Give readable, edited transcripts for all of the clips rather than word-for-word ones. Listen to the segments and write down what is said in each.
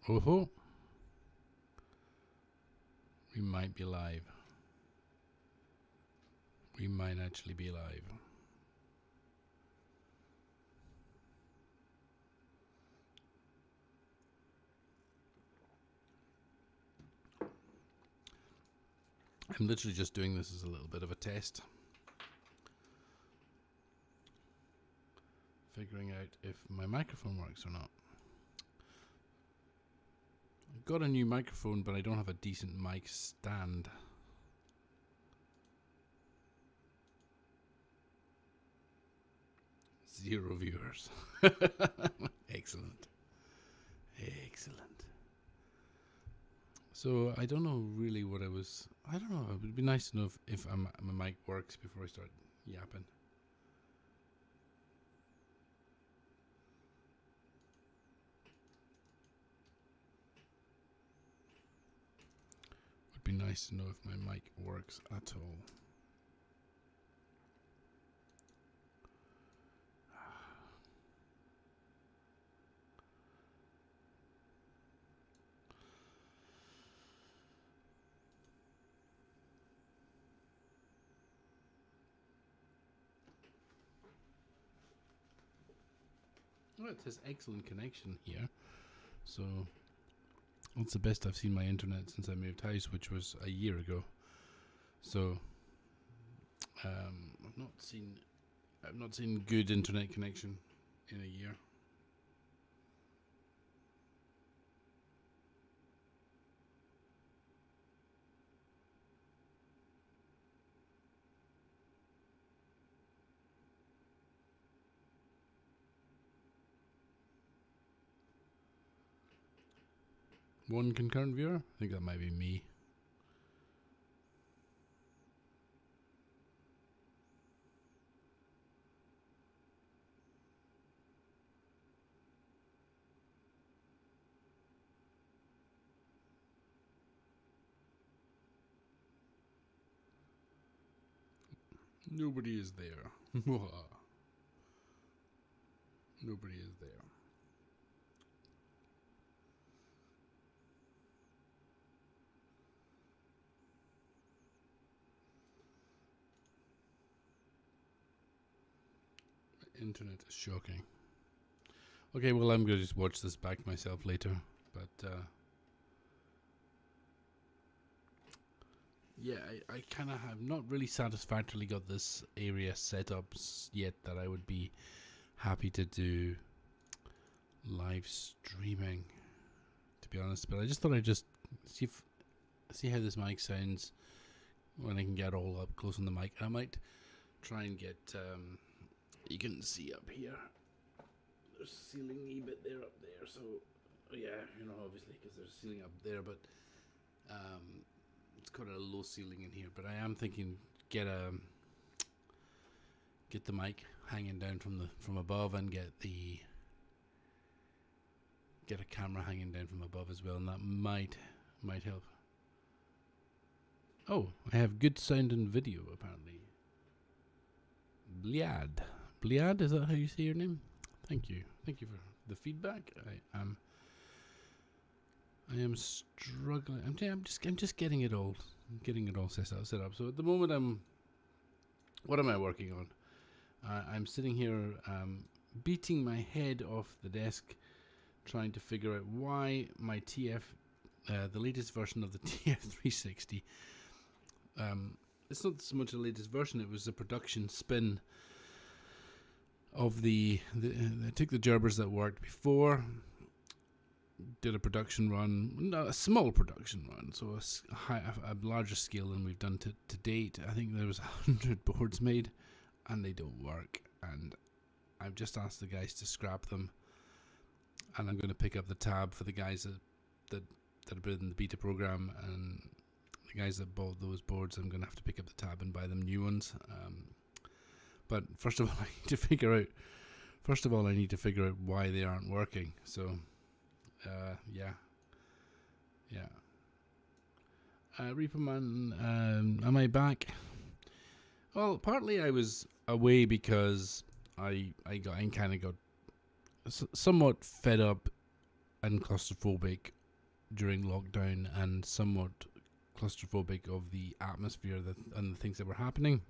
Oh, we might be live. We might actually be live. I'm literally just doing this as a little bit of a test. Figuring out if my microphone works or not. I've got a new microphone, but I don't have a decent mic stand. Zero viewers. Excellent. Excellent. So I don't know really what I don't know. It would be nice to know if my mic works before I start yapping. Would be nice to know if my mic works at all. Well, it says excellent connection here. So that's the best I've seen my internet since I moved house, which was a year ago. So I've not seen good internet connection in a year. One concurrent viewer? I think that might be me. Nobody is there. Nobody is there. Internet is shocking. Okay, well, I'm going to just watch this back myself later. But, yeah, I kind of have not really satisfactorily got this area set up yet that I would be happy to do live streaming, to be honest. But I just thought I'd just see how this mic sounds when I can get all up close on the mic. I might try and get... you can see up here. There's a ceiling a bit there up there. So, yeah, obviously, because there's a ceiling up there. But it's got a low ceiling in here. But I am thinking get the mic hanging down from above and get a camera hanging down from above as well, and that might help. Oh, I have good sound and video apparently. Bliad, is that how you say your name? Thank you for the feedback. I am struggling. I'm just getting it all set up. So at the moment what am I working on? I'm sitting here beating my head off the desk, trying to figure out why my TF, the latest version of the TF360. It's not so much the latest version; it was the production spin of I took the gerbers that worked before, did a production run, a small production run, so a larger scale than we've done to date. I think there was 100 boards made, and they don't work. And I've just asked the guys to scrap them, and I'm going to pick up the tab for the guys that are in the beta program, and the guys that bought those boards, I'm going to have to pick up the tab and buy them new ones. But first of all, I need to figure out why they aren't working. So, yeah. Reaperman, am I back? Well, partly I was away because I kind of got somewhat fed up and claustrophobic during lockdown, and somewhat claustrophobic of the atmosphere and the things that were happening.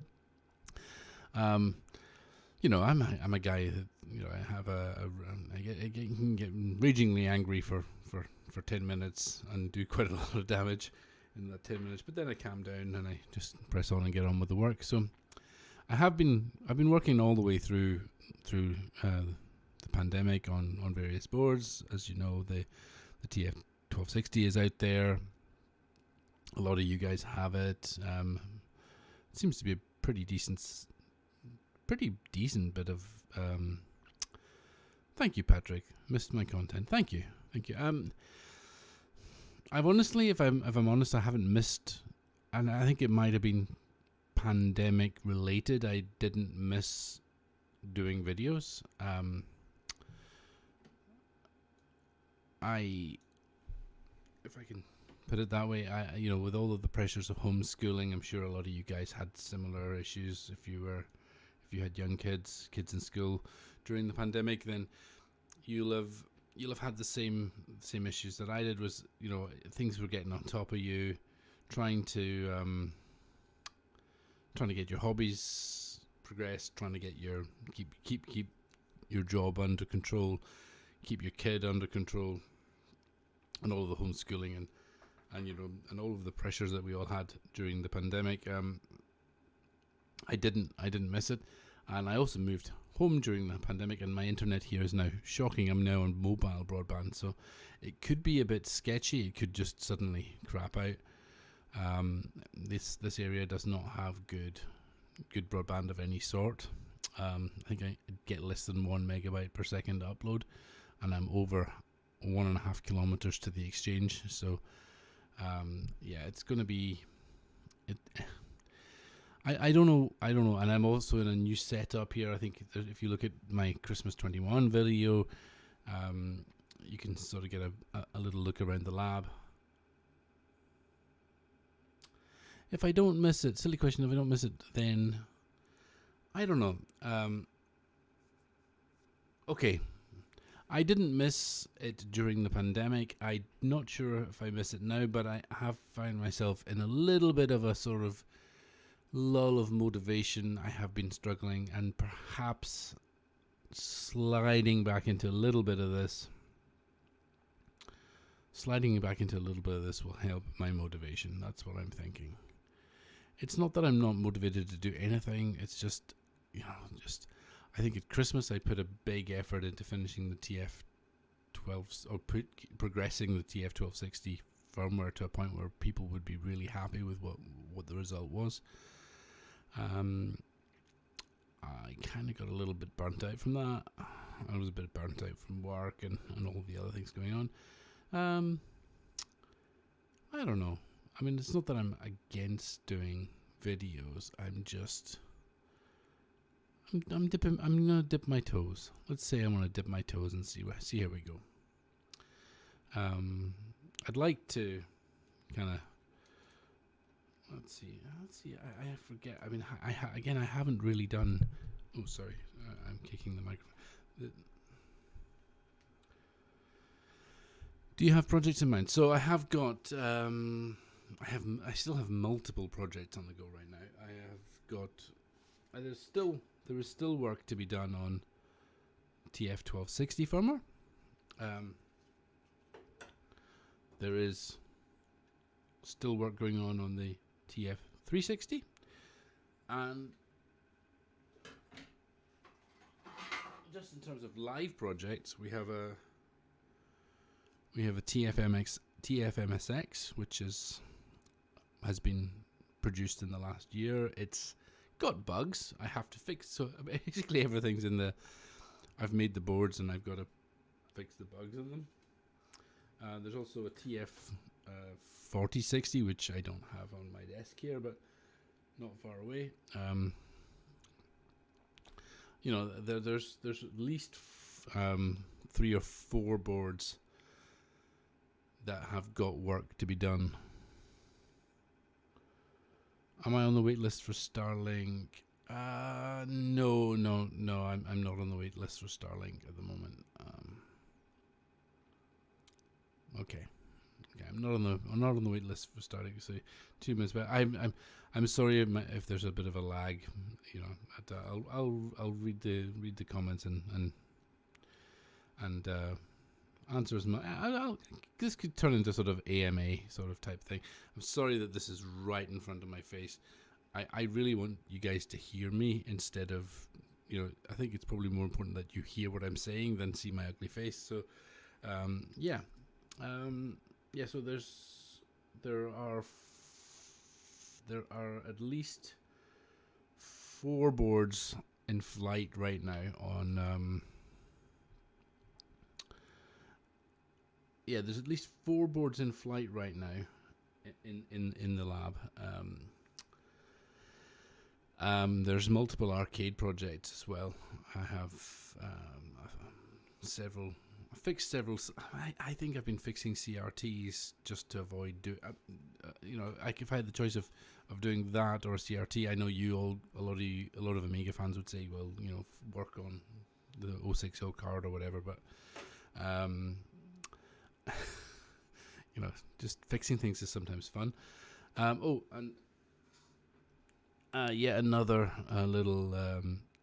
I'm a guy that I can get ragingly angry for 10 minutes and do quite a lot of damage in that 10 minutes, but then I calm down and I just press on and get on with the work. So I've been working all the way through the pandemic on various boards. As you know, the TF1260 is out there. A lot of you guys have it. It seems to be a pretty decent bit of. Thank you, Patrick. Missed my content. Thank you. I've honestly, if I'm honest, I haven't missed, and I think it might have been pandemic related. I didn't miss doing videos. If I can put it that way, with all of the pressures of homeschooling, I'm sure a lot of you guys had similar issues. If you had young kids in school during the pandemic, then you'll have had the same issues that I did. Was things were getting on top of you, trying to get your hobbies progressed, trying to get your keep your job under control, keep your kid under control, and all of the homeschooling and all of the pressures that we all had during the pandemic. I didn't miss it, and I also moved home during the pandemic, and my internet here is now shocking. I'm now on mobile broadband, so it could be a bit sketchy. It could just suddenly crap out. This area does not have good broadband of any sort. I think I get less than 1 megabyte per second upload, and I'm over 1.5 kilometers to the exchange. So it's going to be it. I don't know, and I'm also in a new setup here. I think if you look at my Christmas 21 video, you can sort of get a little look around the lab. If I don't miss it, silly question, if I don't miss it, then I don't know. Okay, I didn't miss it during the pandemic. I'm not sure if I miss it now, but I have found myself in a little bit of a sort of lull of motivation. I have been struggling, and perhaps sliding back into a little bit of this will help my motivation. That's what I'm thinking. It's not that I'm not motivated to do anything. It's just, I think at Christmas I put a big effort into finishing the TF12 or progressing the TF1260 firmware to a point where people would be really happy with what the result was. I kind of got a little bit burnt out from that. I was a bit burnt out from work and all the other things going on. I don't know. I mean, it's not that I'm against doing videos. I'm gonna dip my toes. Let's say I'm gonna dip my toes and see how we go. I'd like to kind of. Let's see. I forget. I mean, I haven't really done. Oh, sorry. I'm kicking the microphone. Do you have projects in mind? So I have got. I still have multiple projects on the go right now. I have got. There is still work to be done on TF1260 firmware. There is still work going on the TF360, and just in terms of live projects, we have a TFMSX, which has been produced in the last year. It's got bugs I have to fix, so basically everything's in the. I've made the boards and I've got to fix the bugs in them. There's also a TF 4060, which I don't have on my desk here, but not far away. There's at least 3 or 4 boards that have got work to be done. Am I on the wait list for Starlink? No. I'm not on the wait list for Starlink at the moment. Okay. Okay, I'm not on the wait list for starting. So 2 minutes, but I'm sorry if there's a bit of a lag. You know, I'll read the comments and answer as much. This could turn into sort of AMA sort of type thing. I'm sorry that this is right in front of my face. I really want you guys to hear me instead of, I think it's probably more important that you hear what I'm saying than see my ugly face. So, yeah. So there are at least 4 boards in flight right now on, there's at least 4 boards in flight right now in the lab. There's multiple arcade projects as well. I have several. I fixed several. I think I've been fixing CRTs just to avoid if I had the choice of doing that or a CRT, I know a lot of Amiga fans would say, well, work on the 060 card or whatever, but just fixing things is sometimes fun. Yet another little,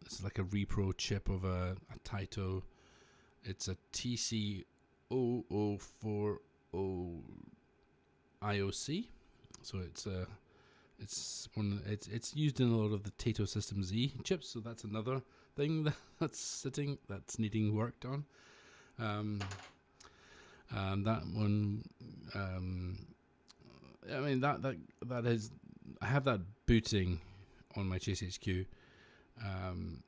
it's like a repro chip of a Taito. It's a TC0040 IOC. So it's used in a lot of the Taito System Z chips. So that's another thing that's needing worked on. That one, that is, I have that booting on my GCHQ, on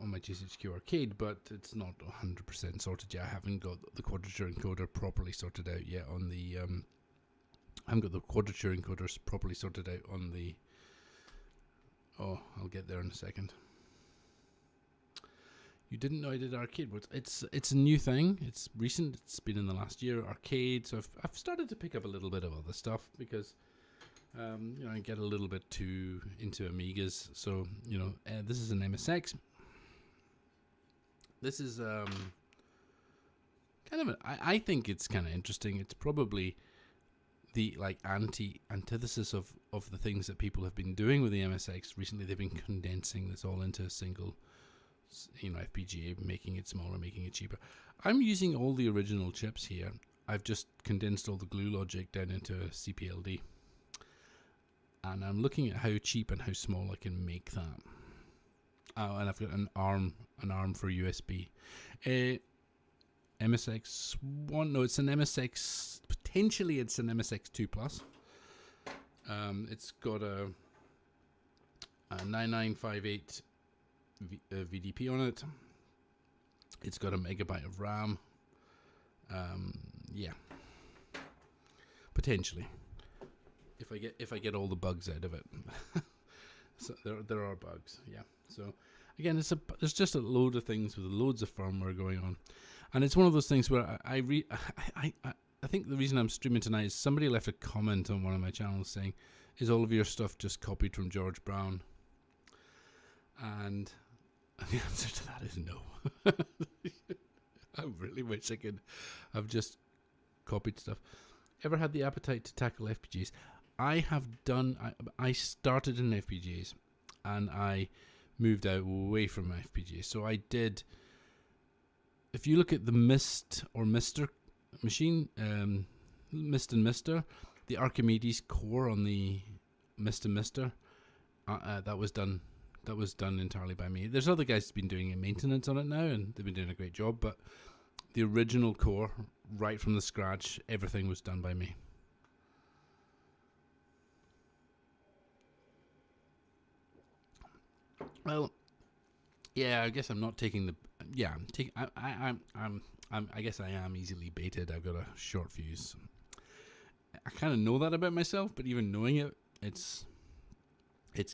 my GCHQ arcade, but it's not 100% sorted yet. I haven't got the quadrature encoder properly sorted out yet on the, I haven't got the quadrature encoders properly sorted out on the, I'll get there in a second. You didn't know I did arcade boards. It's a new thing. It's recent. It's been in the last year. Arcade. So I've started to pick up a little bit of other stuff because I get a little bit too into Amigas. So this is an MSX. This is I think it's kind of interesting. It's probably the antithesis of the things that people have been doing with the MSX recently. They've been condensing this all into a single FPGA, making it smaller, making it cheaper. I'm using all the original chips here. I've just condensed all the glue logic down into a CPLD, and I'm looking at how cheap and how small I can make that. And I've got an ARM for USB. MSX one, no, it's an MSX. Potentially, it's an MSX 2 Plus. It's got a 9958 VDP on it. It's got a megabyte of RAM. Potentially, if I get all the bugs out of it. So there are bugs. Yeah. So again, there's just a load of things with loads of firmware going on, and it's one of those things where I think the reason I'm streaming tonight is somebody left a comment on one of my channels saying, "Is all of your stuff just copied from George Brown?" And the answer to that is no. I really wish I could have just copied stuff. Ever had the appetite to tackle FPGAs? I have done. I started in FPGAs, and I moved out away from FPGAs. So I did. If you look at the MIST or MiSTer machine, MIST and MiSTer, the Archimedes core on the MIST and MiSTer, that was done. That was done entirely by me. There's other guys who've been doing maintenance on it now, and they've been doing a great job. But the original core, right from the scratch, everything was done by me. Well, yeah, I guess I'm not taking the. Yeah, I guess I am easily baited. I've got a short fuse. I kind of know that about myself, but even knowing it, it's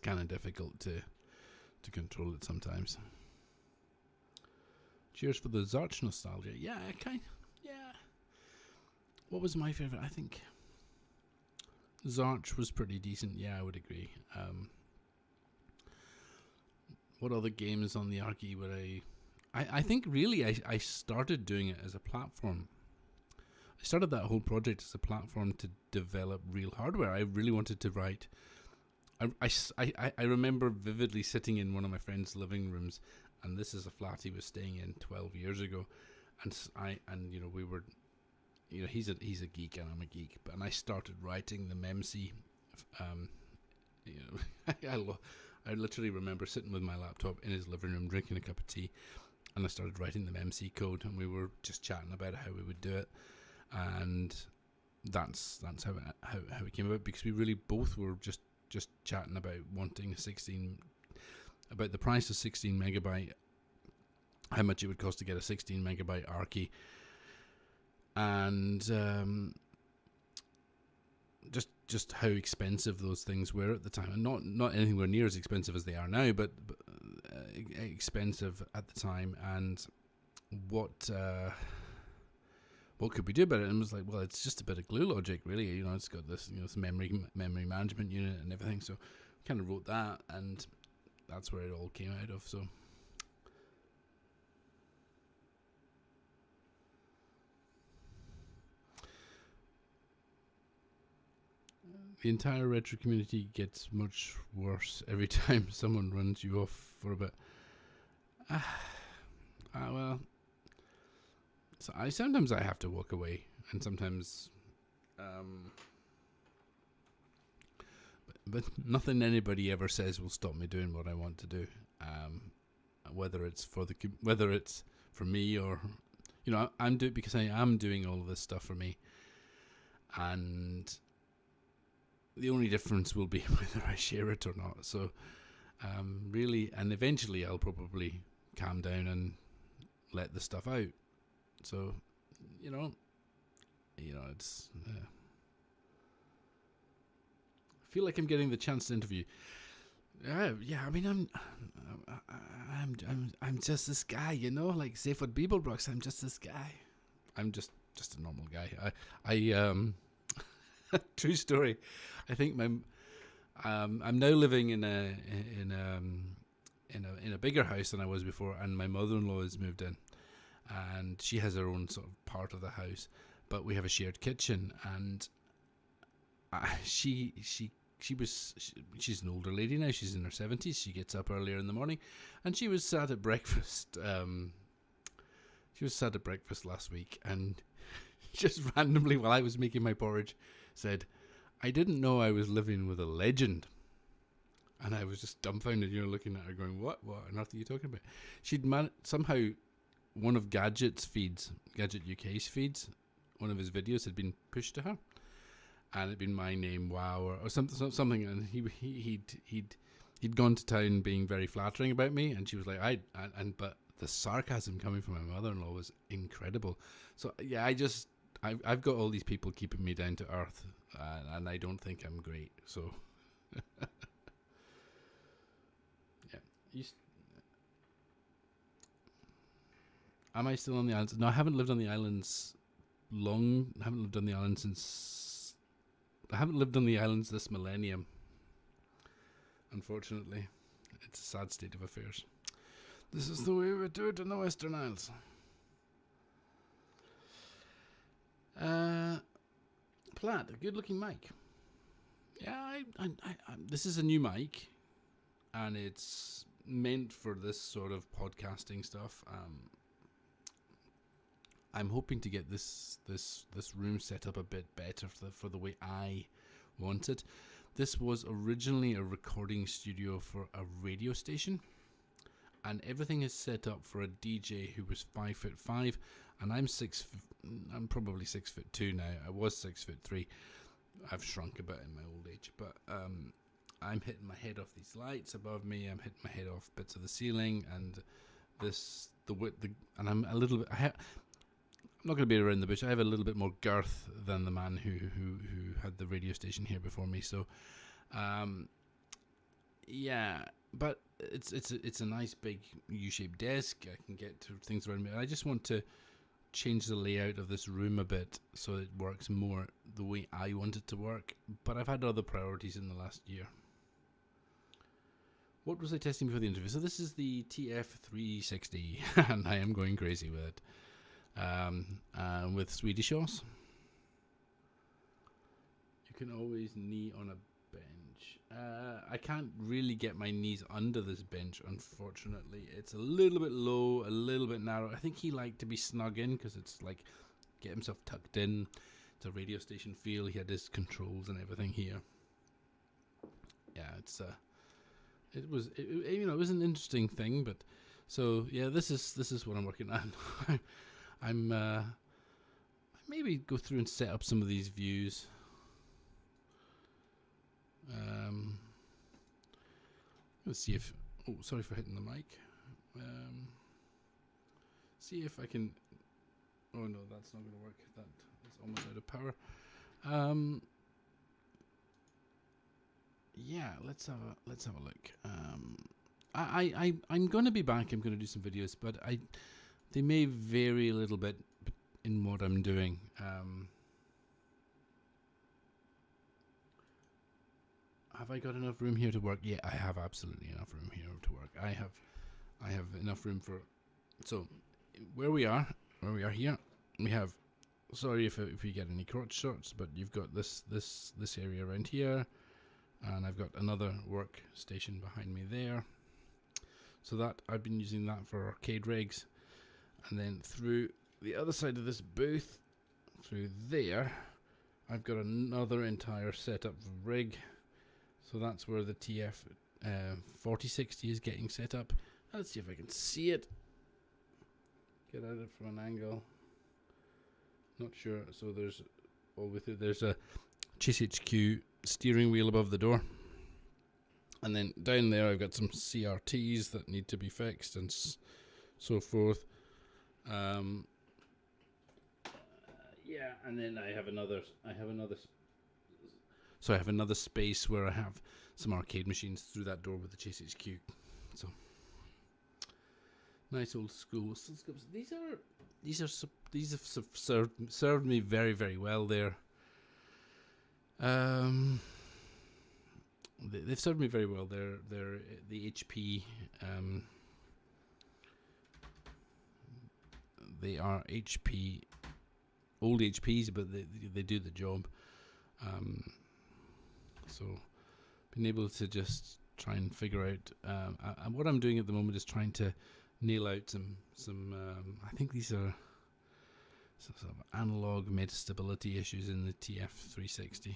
kind of difficult to control it sometimes. Cheers for the Zarch nostalgia. Yeah, yeah. What was my favorite? I think Zarch was pretty decent. Yeah, I would agree. What other games on the Archie would I think really I started doing it as a platform. I started that whole project as a platform to develop real hardware. I really wanted to write. I remember vividly sitting in one of my friend's living rooms, and this is a flat he was staying in 12 years ago, and we were, he's a geek and I'm a geek, and I started writing the MEMC. I literally remember sitting with my laptop in his living room drinking a cup of tea, and I started writing the MEMC code, and we were just chatting about how we would do it, and that's how it came about, because we really both were just chatting about wanting about the price of 16 megabyte, how much it would cost to get a 16 megabyte ARCI, and just how expensive those things were at the time, and not anywhere near as expensive as they are now, but expensive at the time, and what could we do about it? And it was like, well, it's just a bit of glue logic, really. It's got this, this memory management unit and everything. So we kind of wrote that, and that's where it all came out of. So the entire retro community gets much worse every time someone runs you off for a bit. Well, so sometimes I have to walk away, and sometimes, but nothing anybody ever says will stop me doing what I want to do. Whether it's for me, or I'm doing, because I am doing all of this stuff for me, and the only difference will be whether I share it or not. So, really, and eventually I'll probably calm down and let the stuff out. So, it's. I feel like I'm getting the chance to interview. Yeah. I mean, I'm just this guy, like Seyfried Beeblebrox. I'm just this guy. I'm just a normal guy. True story. I think I'm now living in a bigger house than I was before, and my mother-in-law has moved in, and she has her own sort of part of the house, but we have a shared kitchen, and she's an older lady now. She's in her 70s. She gets up earlier in the morning, and she was sat at breakfast. She was sat at breakfast last week, and just randomly, while I was making my porridge, said, "I didn't know I was living with a legend." And I was just dumbfounded, looking at her going, what on earth are you talking about? She'd somehow, one of Gadget UK's feeds, one of his videos had been pushed to her, and it'd been my name, wow, or something, and he'd gone to town being very flattering about me, and she was like, but the sarcasm coming from my mother-in-law was incredible. So yeah, I've got all these people keeping me down to earth, and I don't think I'm great. So, yeah. Am I still on the islands? No, I haven't lived on the islands long. I haven't lived on the islands this millennium. Unfortunately, it's a sad state of affairs. This is the way we do it in the Western Isles. Plaid, a good-looking mic. Yeah, this is a new mic, and it's meant for this sort of podcasting stuff. I'm hoping to get this room set up a bit better for the way I want it. This was originally a recording studio for a radio station, and everything is set up for a DJ who was 5'5", and I'm probably 6'2" now. I was 6'3". I've shrunk a bit in my old age, but I'm hitting my head off these lights above me. I'm hitting my head off bits of the ceiling, and and I'm a little bit. I'm not going to be around the bush. I have a little bit more girth than the man who had the radio station here before me. So, yeah, but it's a nice big U-shaped desk. I can get to things around me. I just want to change the layout of this room a bit so it works more the way I want it to work. But I've had other priorities in the last year. What was I testing before the interview? So this is the TF360, and I am going crazy with it. With Swedish Sauce. can always knee on a bench. I can't really get my knees under this bench, unfortunately. It's a little bit low, a little bit narrow. I think he liked to be snug in because it's like get himself tucked in. It's a radio station feel. He had his controls and everything here. Yeah, it was an interesting thing, but so yeah, this is what I'm working on. I'm maybe go through and set up some of these views. Let's see if. Oh, sorry for hitting the mic. See if I can. Oh no, that's not going to work. That is almost out of power. Yeah, let's have a look. I'm going to be back. I'm going to do some videos, but they may vary a little bit in what I'm doing. Have I got enough room here to work? Yeah, I have absolutely enough room here to work. I have enough room for. So, where we are here, we have. Sorry if you get any crotch shots, but you've got this area around here, and I've got another workstation behind me there. So that I've been using that for arcade rigs, and then through the other side of this booth, through there, I've got another entire setup rig. So that's where the TF 4060 is getting set up. Let's see if I can see it. Get at it from an angle. Not sure. So there's there's a Chase HQ steering wheel above the door, and then down there I've got some CRTs that need to be fixed and so forth. Yeah, and then I have another space where I have some arcade machines through that door with the Chase HQ. So nice old school. These have served me very, very well. They've served me very well. They're the HP. They are HP, old HPs, but they do the job. So being able to just try and figure out, and what I'm doing at the moment is trying to nail out some. I think these are some sort of analog metastability issues in the TF360.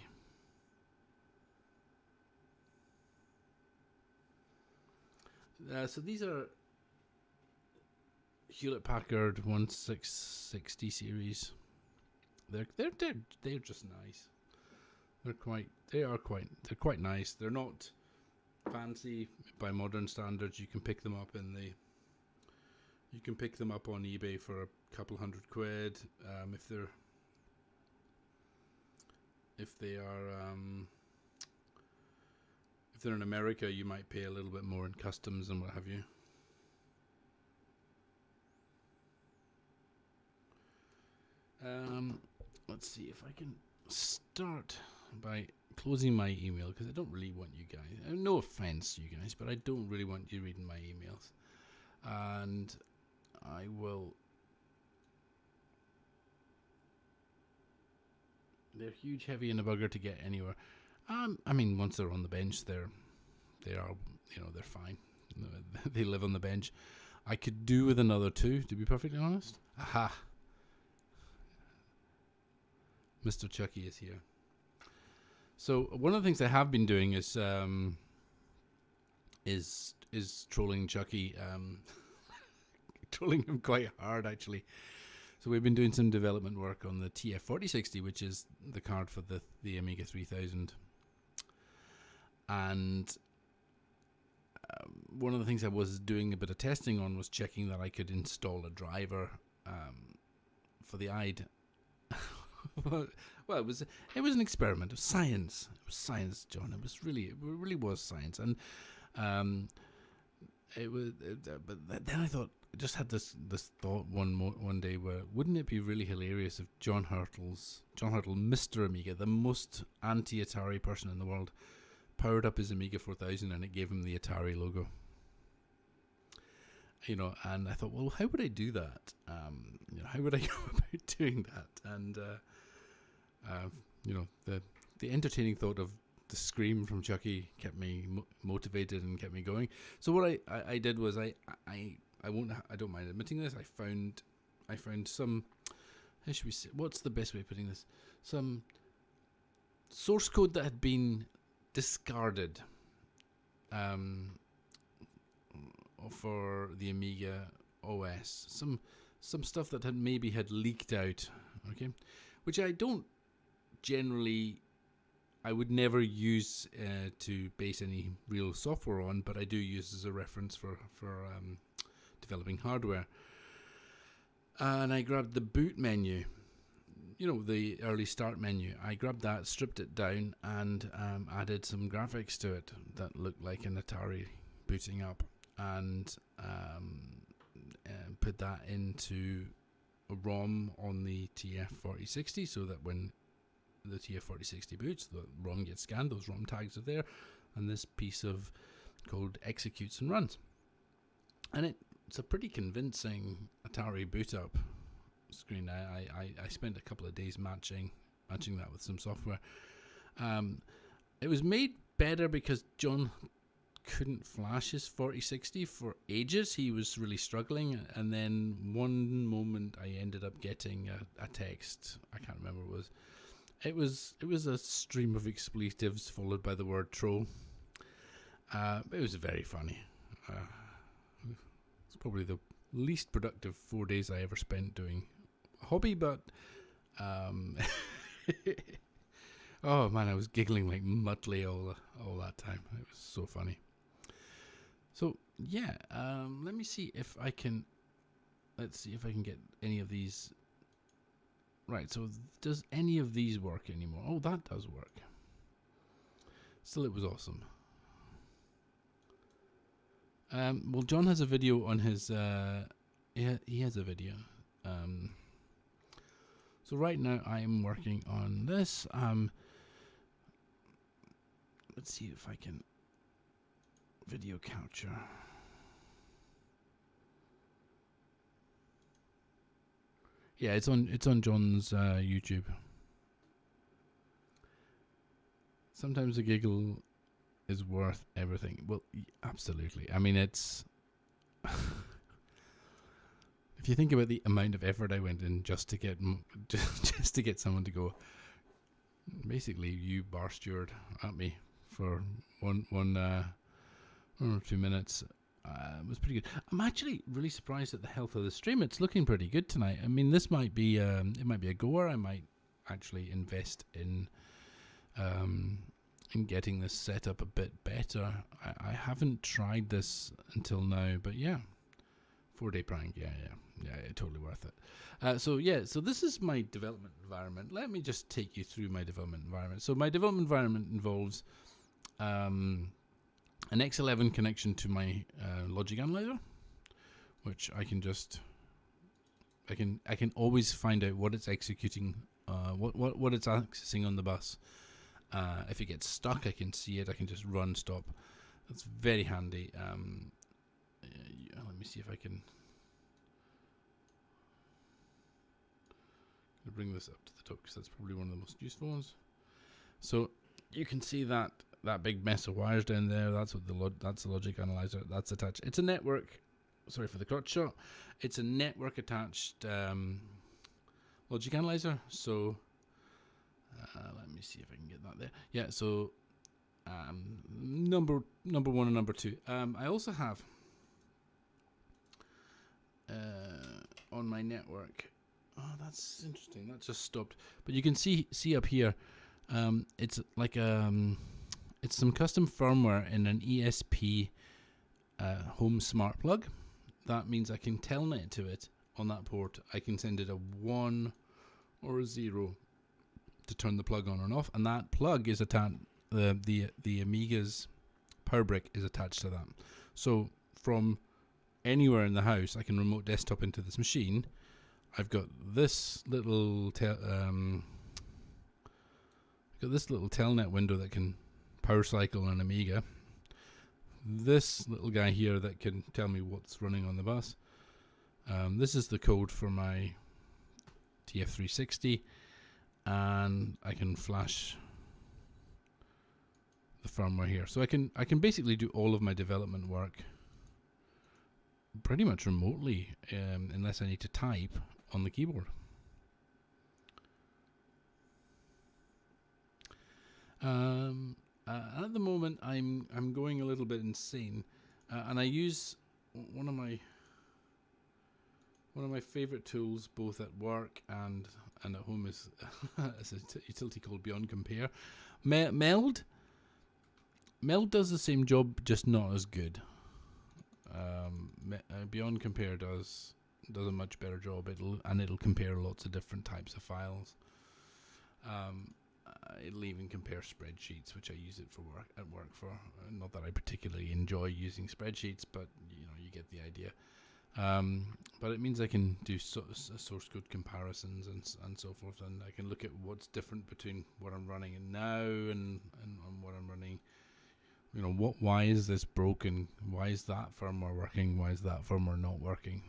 So these are Hewlett Packard 1660 series. They're just nice. They're quite nice. They're not fancy by modern standards. You can pick them up on eBay for a couple £100 if they're in America. You might pay a little bit more in customs and what have you. Let's see if I can start by closing my email, because I don't really want you guys, no offense to you guys, but I don't really want you reading my emails, and I will. They're huge, heavy, and a bugger to get anywhere. I mean, once they're on the bench, they're fine. They live on the bench. I could do with another two, to be perfectly honest. Aha! Mr. Chucky is here. So one of the things I have been doing is trolling Chucky, trolling him quite hard actually. So we've been doing some development work on the TF4060, which is the card for the Amiga 3000. And one of the things I was doing a bit of testing on was checking that I could install a driver for the IDE. Well, it was an experiment of science. It was science, John. It really was science, and but then I thought, I just had this thought one day where wouldn't it be really hilarious if John Hurtle, Mr. Amiga, the most anti-Atari person in the world, powered up his Amiga 4000 and it gave him the Atari logo. And I thought, well, how would I do that? How would I go about doing that? And the the entertaining thought of the scream from Chucky kept me motivated and kept me going. So what I did was I don't mind admitting this. I found some, how should we say, what's the best way of putting this? Some source code that had been discarded for the Amiga OS. Some stuff that had leaked out, okay, which I don't generally, I would never use to base any real software on, but I do use as a reference for developing hardware. And I grabbed the boot menu, the early start menu. I grabbed that, stripped it down, and added some graphics to it that looked like an Atari booting up, and put that into a ROM on the TF4060, so that when the TF4060 boots, the ROM gets scanned, those ROM tags are there, and this piece of code executes and runs. And it's a pretty convincing Atari boot up screen. I spent a couple of days matching that with some software. It was made better because John couldn't flash his 4060 for ages. He was really struggling, and then one moment I ended up getting a text. I can't remember what it was. It was a stream of expletives followed by the word troll. It was very funny. It's probably the least productive 4 days I ever spent doing a hobby, but oh man, I was giggling like Muttley all that time. It was so funny. So yeah, let me see if I can. Let's see if I can get any of these. Right, so does any of these work anymore? Oh, that does work. Still, it was awesome. Well, John has a video on his. He has a video. So right now I am working on this. Let's see if I can video capture. Yeah, it's on John's YouTube. Sometimes a giggle is worth everything. Well, absolutely. I mean, it's if you think about the amount of effort I went in just to get just to get someone to go, basically, you bar steward at me for one or 2 minutes. It was pretty good. I'm actually really surprised at the health of the stream. It's looking pretty good tonight. I mean, this might be it might be a goer. I might actually invest in getting this set up a bit better. I haven't tried this until now, but yeah, 4-day prank. Yeah, totally worth it. So this is my development environment. Let me just take you through my development environment. So my development environment involves an X11 connection to my logic analyzer, which I can always find out what it's executing, what it's accessing on the bus. If it gets stuck, I can see it. I can just run stop. That's very handy. Let me see if I can bring this up to the top, because that's probably one of the most useful ones. So you can see that big mess of wires down there. That's what that's the logic analyzer. That's attached. It's a network. Sorry for the crotch shot. It's a network attached logic analyzer. So let me see if I can get that there. Yeah. So number one and number two. I also have on my network. Oh, that's interesting. That just stopped. But you can see up here. It's like it's some custom firmware in an ESP home smart plug. That means I can telnet to it on that port. I can send it a 1 or a 0 to turn the plug on and off, and that plug is attached. The Amiga's power brick is attached to that. So from anywhere in the house, I can remote desktop into this machine. I've got this little telnet window that can power cycle an Amiga. This little guy here that can tell me what's running on the bus. This is the code for my TF360, and I can flash the firmware here. So I can basically do all of my development work pretty much remotely, unless I need to type on the keyboard. At the moment, I'm going a little bit insane, and I use one of my favorite tools both at work and at home is a utility called Beyond Compare. Meld does the same job, just not as good. Beyond Compare does a much better job. It'll compare lots of different types of files. It'll even compare spreadsheets, which I use it for work for. Not that I particularly enjoy using spreadsheets, but you get the idea. But it means I can do source code comparisons and so forth, and I can look at what's different between what I'm running now and what I'm running. Why is this broken? Why is that firmware working? Why is that firmware not working?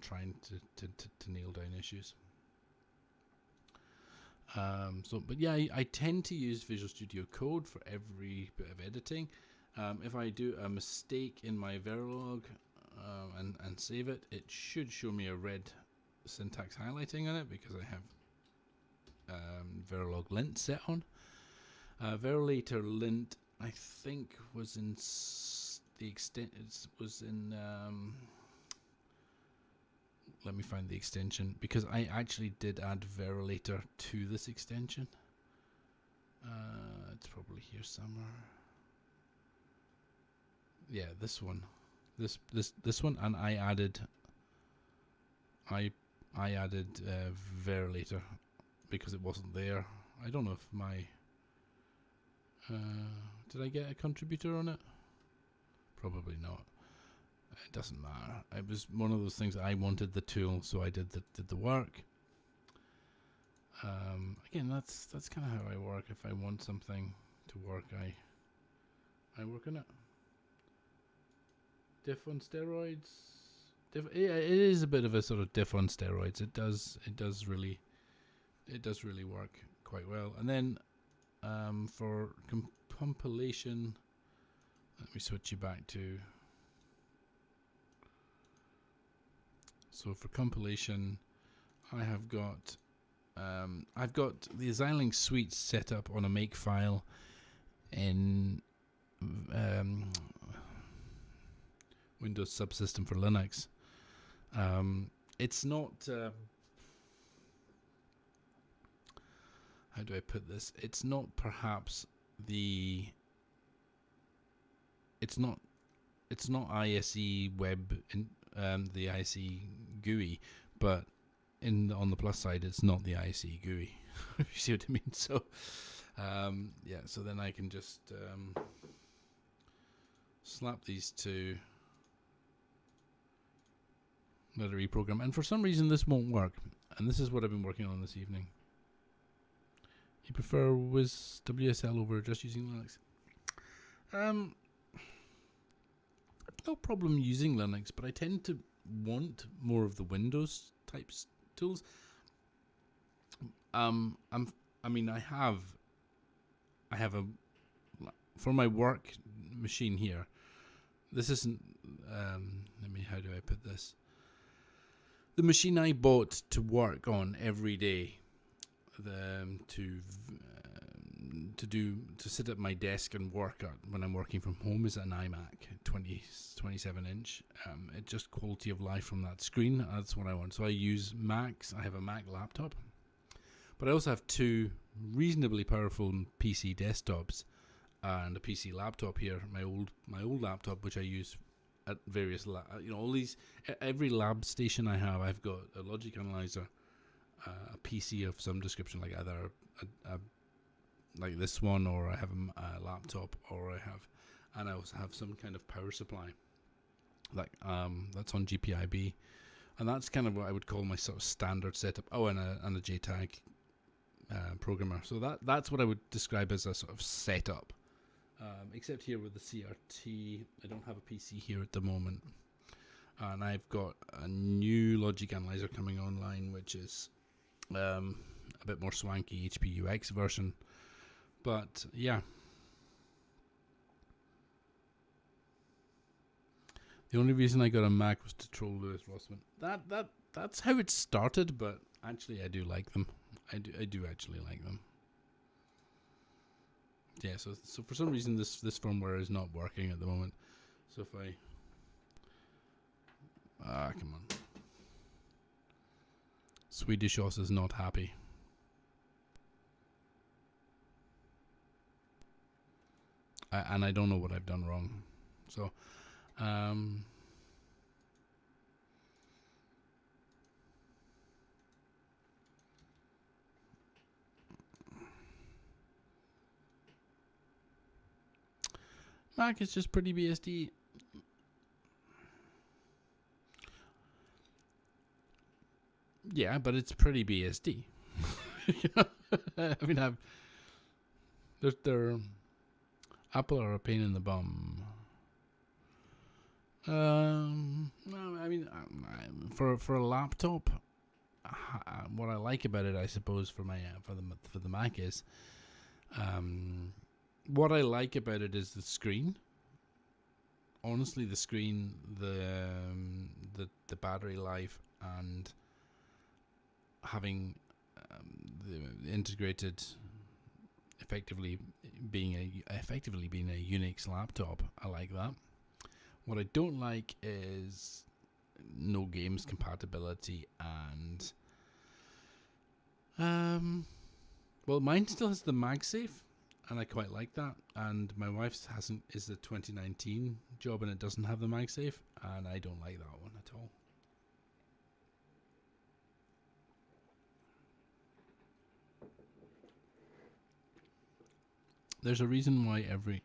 Trying to nail down issues. But yeah, I tend to use Visual Studio Code for every bit of editing. If I do a mistake in my Verilog and save it, it should show me a red syntax highlighting on it because I have Verilog lint set on. Verilator lint, I think, was in the extent. It was in. Let me find the extension, because I actually did add Verilator to this extension. It's probably here somewhere. Yeah, this one. This one, and I added Verilator because it wasn't there. I don't know if my did I get a contributor on it? Probably not. It doesn't matter. It was one of those things. I wanted the tool, so I did the work. Again, that's kind of how I work. If I want something to work, I work on it. Diff on steroids. It is a bit of a sort of diff on steroids. It does really work quite well. And then for compilation, let me switch you back to. So for compilation, I've got the Xilinx suite set up on a Makefile in Windows Subsystem for Linux. It's not. How do I put this? It's not perhaps the. It's not ISE web in. The ISE GUI, but on the plus side, it's not the ISE GUI. You see what I mean? So, yeah. So then I can just slap these two, let it reprogram. And for some reason, this won't work. And this is what I've been working on this evening. You prefer WSL over just using Linux? No problem using Linux, but I tend to want more of the Windows types tools. I have a for my work machine here. This isn't. How do I put this? The machine I bought to work on every day, to sit at my desk and work when I'm working from home is an iMac 27 inch. It's just quality of life from that screen. That's what I want. So I use Macs. I have a Mac laptop, but I also have two reasonably powerful PC desktops and a PC laptop here. My old laptop, which I use at various every lab station I have. I've got a logic analyzer, a PC of some description, like either a like this one, or I have a laptop, and I also have some kind of power supply, like that's on GPIB, and that's kind of what I would call my sort of standard setup. Oh, and a JTAG programmer. So that's what I would describe as a sort of setup. Except here with the CRT, I don't have a PC here at the moment, and I've got a new logic analyzer coming online, which is a bit more swanky HPUX version. But yeah, The only reason I got a Mac was to troll Lewis Rossman. That's how it started, but actually I do like them. I do actually like them. Yeah, so for some reason this firmware is not working at the moment. So if I come on. Swedish Oss is not happy. And I don't know what I've done wrong. So Mac is just pretty BSD. Yeah, but it's pretty BSD. I mean, they're Apple are a pain in the bum. Well, I mean, for a laptop, what I like about it, I suppose, for the Mac is, what I like about it is the screen. Honestly, the screen, the battery life, and having the integrated, effectively being a Unix laptop. I like that. What I don't like is no games compatibility, and well, mine still has the MagSafe, and I quite like that. And my wife's is the 2019 job, and it doesn't have the MagSafe, and I don't like that one at all. There's a reason why every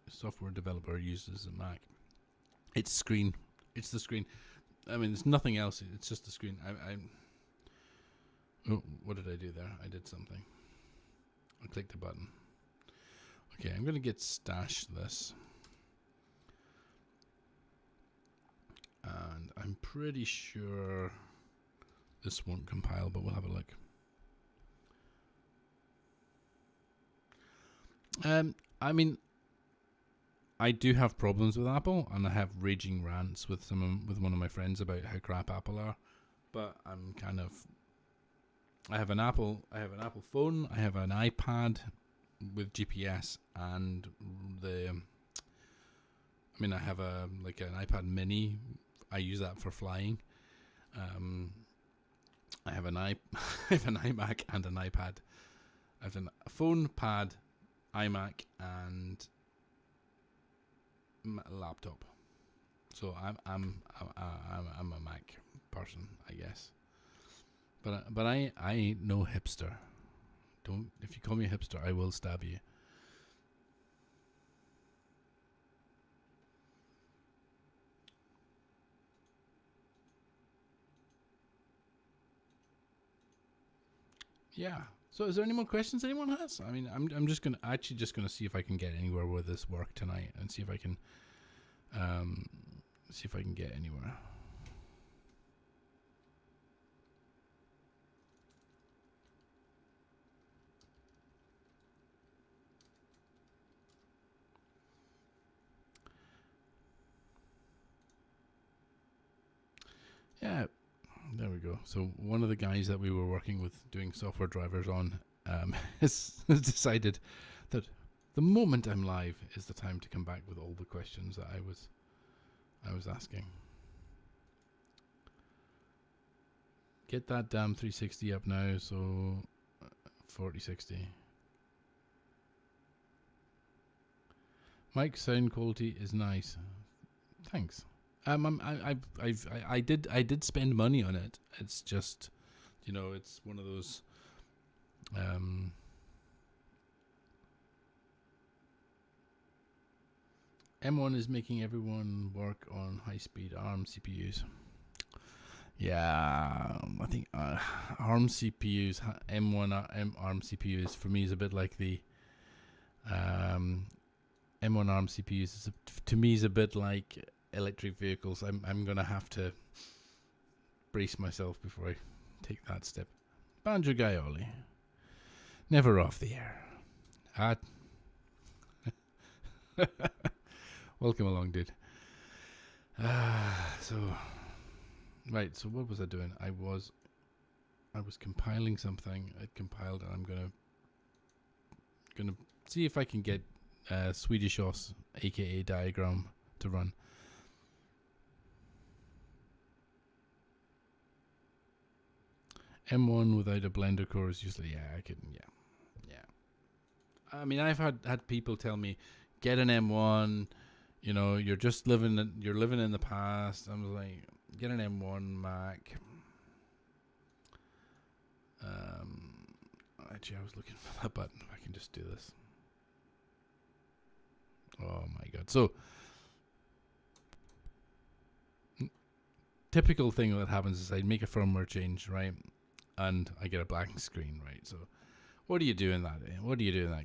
software developer uses a Mac. It's screen. It's the screen. I mean, there's nothing else. It's just the screen. Oh, what did I do there? I did something. I clicked the button. Okay, I'm going to git stash this. And I'm pretty sure this won't compile, but we'll have a look. I mean, I do have problems with Apple, and I have raging rants with one of my friends about how crap Apple are. But I'm kind of, I have an Apple phone, I have an iPad with GPS, and I have an iPad Mini. I use that for flying. I have an I have an iMac and an iPad. I have a phone, pad, iMac, and laptop. So I'm a Mac person, I guess. But I ain't no hipster. Don't, if you call me a hipster, I will stab you. Yeah. So is there any more questions anyone has? I mean, I'm just gonna see if I can get anywhere with this work tonight, and see if I can get anywhere. Yeah, there we go. So one of the guys that we were working with doing software drivers on has decided that the moment I'm live is the time to come back with all the questions that I was asking. Get that damn 360 up now, so 4060. Mic sound quality is nice. Thanks. I did spend money on it. It's just, it's one of those. M1 is making everyone work on high-speed ARM CPUs. Yeah, I think ARM CPUs, M1 ARM CPUs for me is a bit like the M1 ARM CPUs. To me is a bit like electric vehicles. I'm gonna have to brace myself before I take that step. Banjo Gaioli, never off the air. Welcome along, dude. So right. So what was I doing? I was compiling something. I'd compiled, and I'm gonna see if I can get Swedish OS, aka Diagram, to run. M1 without a Blender core is usually I can yeah. I mean, I've had people tell me, get an M1. You're just living in the past. I'm like, get an M1 Mac. Actually, I was looking for that button. If I can just do this. Oh my god! So, typical thing that happens is I make a firmware change, right, and I get a blank screen, right. So, what do you do in that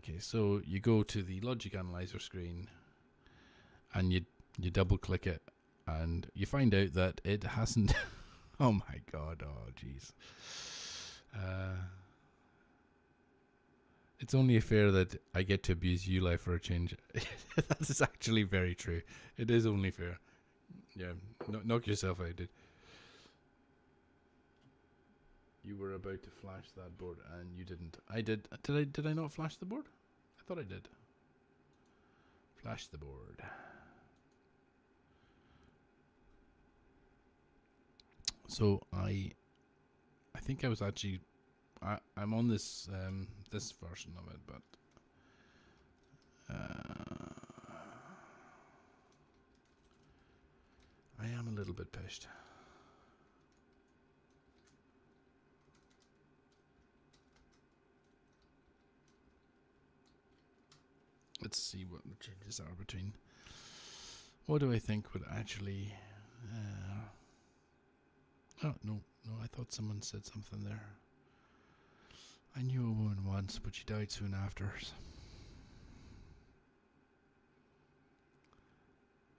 case? So you go to the Logic Analyzer screen, and you double click it, and you find out that it hasn't. Oh my god! Oh jeez. It's only fair that I get to abuse ULI for a change. That is actually very true. It is only fair. Yeah, knock yourself out, dude. You were about to flash that board and you didn't. I did. Did I not flash the board? I thought I did. Flash the board. So I think I was actually I'm on this this version of it, but I am a little bit pissed. Let's see what the changes are between. What do I think would actually? Oh no, I thought someone said something there. I knew a woman once, but she died soon after.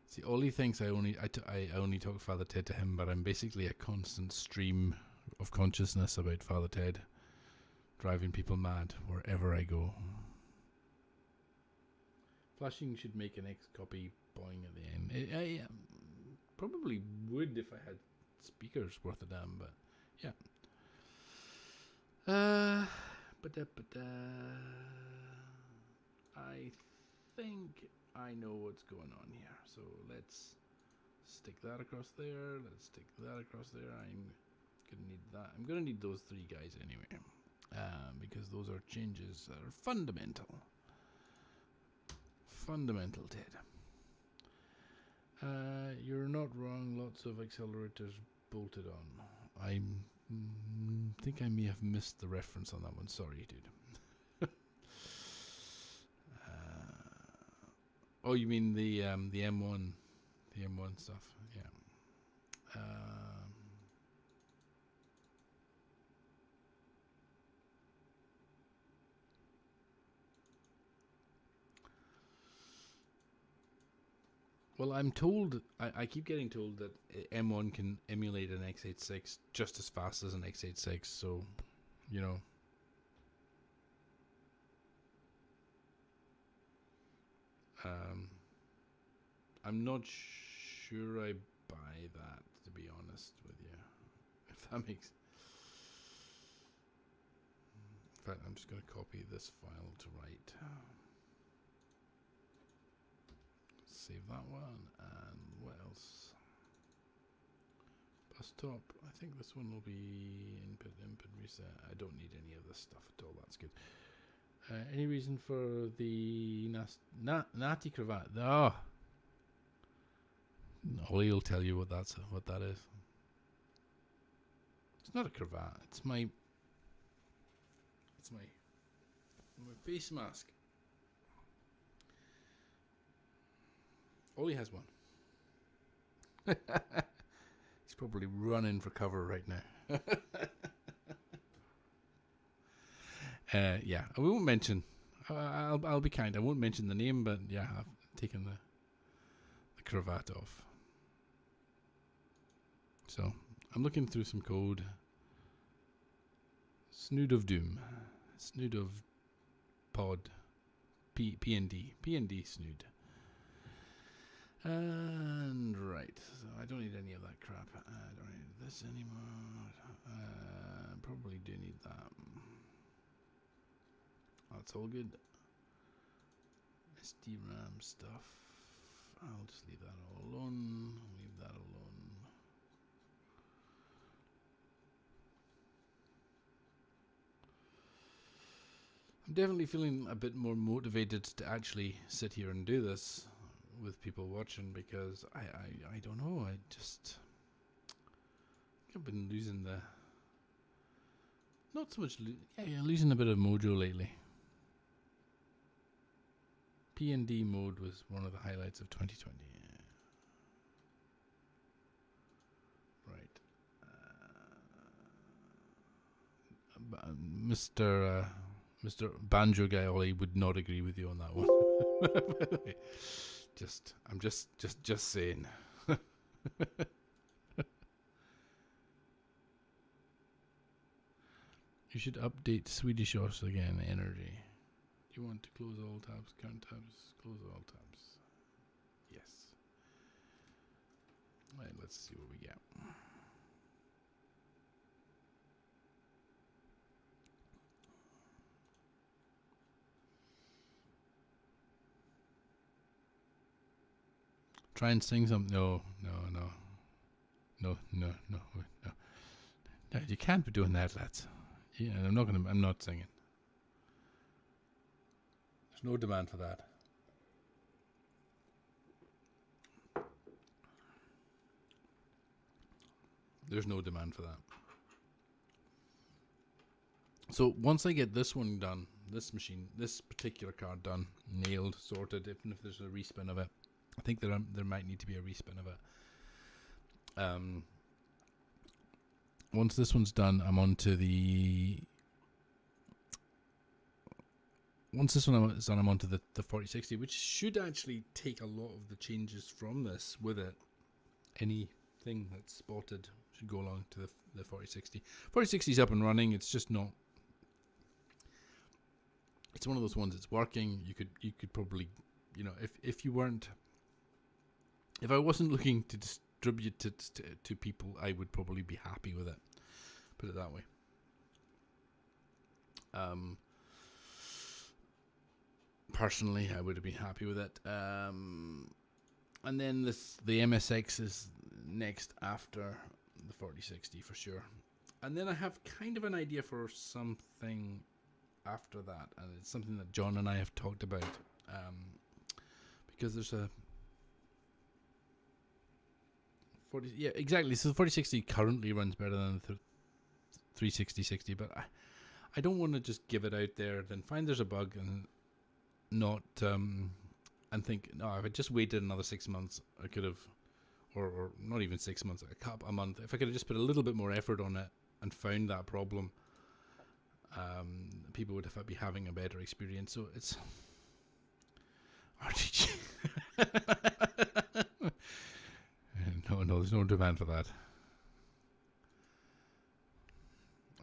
See, Ollie thinks I only talk Father Ted to him, but I'm basically a constant stream of consciousness about Father Ted, driving people mad wherever I go. Flashing should make an X copy boing at the end. I probably would if I had speakers worth a damn, but yeah. I think I know what's going on here. So let's stick that across there. Let's stick that across there. I'm gonna need that. I'm gonna need those three guys anyway, because those are changes that are fundamental. Fundamental, Ted. You're not wrong. Lots of accelerators bolted on. I think I may have missed the reference on that one. Sorry, dude. Oh, you mean the M1, the M1 stuff? Yeah. Well, I'm told, I keep getting told that M1 can emulate an x86 just as fast as an x86, so, I'm not sure I buy that, to be honest with you. If that makes... In fact, I'm just going to copy this file to write. Save that one, and what else? Bus stop. I think this one will be input reset. I don't need any of this stuff at all. That's good. Any reason for the natty cravat? Oh, Ollie will tell you what that is. It's not a cravat. It's my face mask. Ollie has one. He's probably running for cover right now. Yeah, I won't mention. I'll be kind. I won't mention the name, but yeah, I've taken the cravat off. So I'm looking through some code. Snood of Doom, Snood of Pod, PND Snood. And right, so I don't need any of that crap. I don't need this anymore. Probably do need that. That's all good. SD-RAM stuff. I'll just leave that all alone. Leave that alone. I'm definitely feeling a bit more motivated to actually sit here and do this with people watching, because I don't know, I've been losing not so much, losing a bit of mojo lately. P&D mode was one of the highlights of 2020. Right. Mr. Banjo Guy Ollie would not agree with you on that one. By the way, I'm just saying. You should update Swedish Osh again. Energy. Do you want to close all tabs? Count tabs. Close all tabs. Yes. Right. Let's see what we get. Try and sing something. No. No, you can't be doing that, lads. Yeah, I'm not singing. There's no demand for that. There's no demand for that. So once I get this one done, this particular card done, nailed, sorted, even if there's a respin of it, I think there might need to be a respin of it. Once this one's done, I'm on to the... Once this one is done, I'm on to the 4060, which should actually take a lot of the changes from this with it. Anything that's spotted should go along to the 4060. 4060 is up and running. It's just not... It's one of those ones that's working. You could probably, if you weren't... If I wasn't looking to distribute it to people, I would probably be happy with it. Put it that way. Personally, I would have been happy with it. And then the MSX is next after the 4060 for sure. And then I have kind of an idea for something after that, and it's something that John and I have talked about. Because there's a 40, yeah, exactly. So the 4060 currently runs better than the 360/60, but I don't want to just give it out there, then find there's a bug and not and think, no, if I just waited another 6 months, I could have, or not even 6 months, a month. If I could have just put a little bit more effort on it and found that problem, people would be having a better experience. So it's RTG. No, there's no demand for that.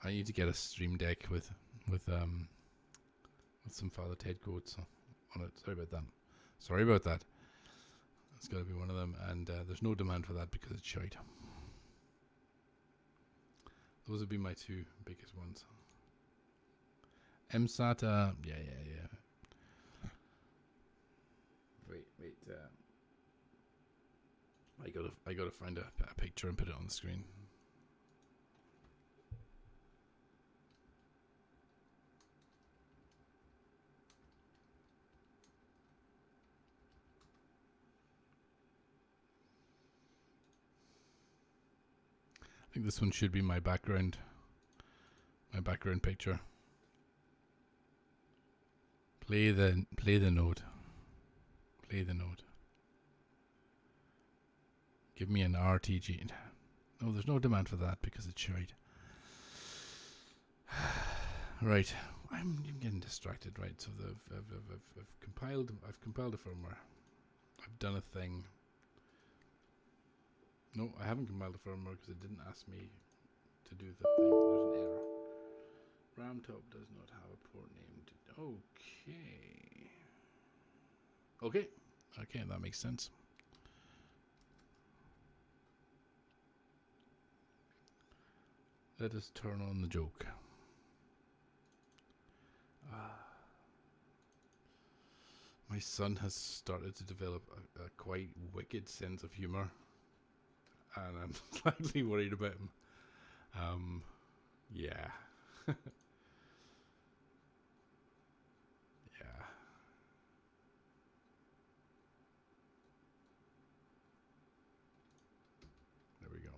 I need to get a Stream Deck with some Father Ted quotes on it. Sorry about that. It's got to be one of them, and there's no demand for that because it's shite. Those would be my two biggest ones. MSATA, yeah. Wait. I gotta find a picture and put it on the screen. I think this one should be my background picture. Play the note. Play the note. Give me an RTG. No, there's no demand for that because it's shite. Right, I'm getting distracted. Right, so I've compiled a firmware. I've done a thing. No, I haven't compiled a firmware because it didn't ask me to do the thing. There's an error. RamTop does not have a port name. Okay, that makes sense. Let us turn on the joke. My son has started to develop a quite wicked sense of humor, and I'm slightly worried about him. Yeah. Yeah. There we go.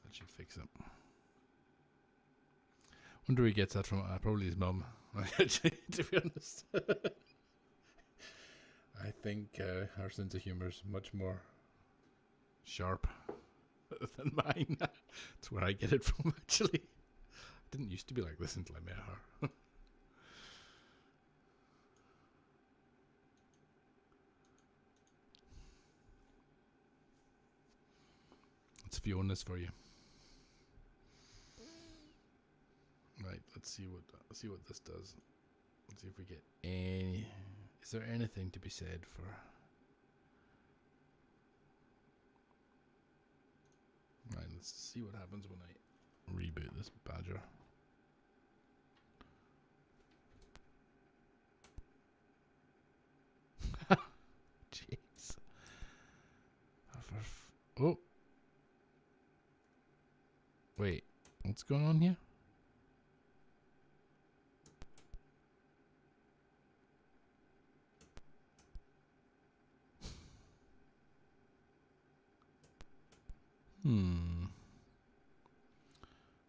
That should fix it. Wonder where he gets that from. Probably his mum. To be honest. I think her sense of humor is much more sharp than mine. That's where I get it from, actually. I didn't used to be like this until I met her. It's Fiona's for you. Right, let's see what this does. Let's see if we get any. Is there anything to be said for? Right, let's see what happens when I reboot this badger. Jeez. Oh. Wait, what's going on here?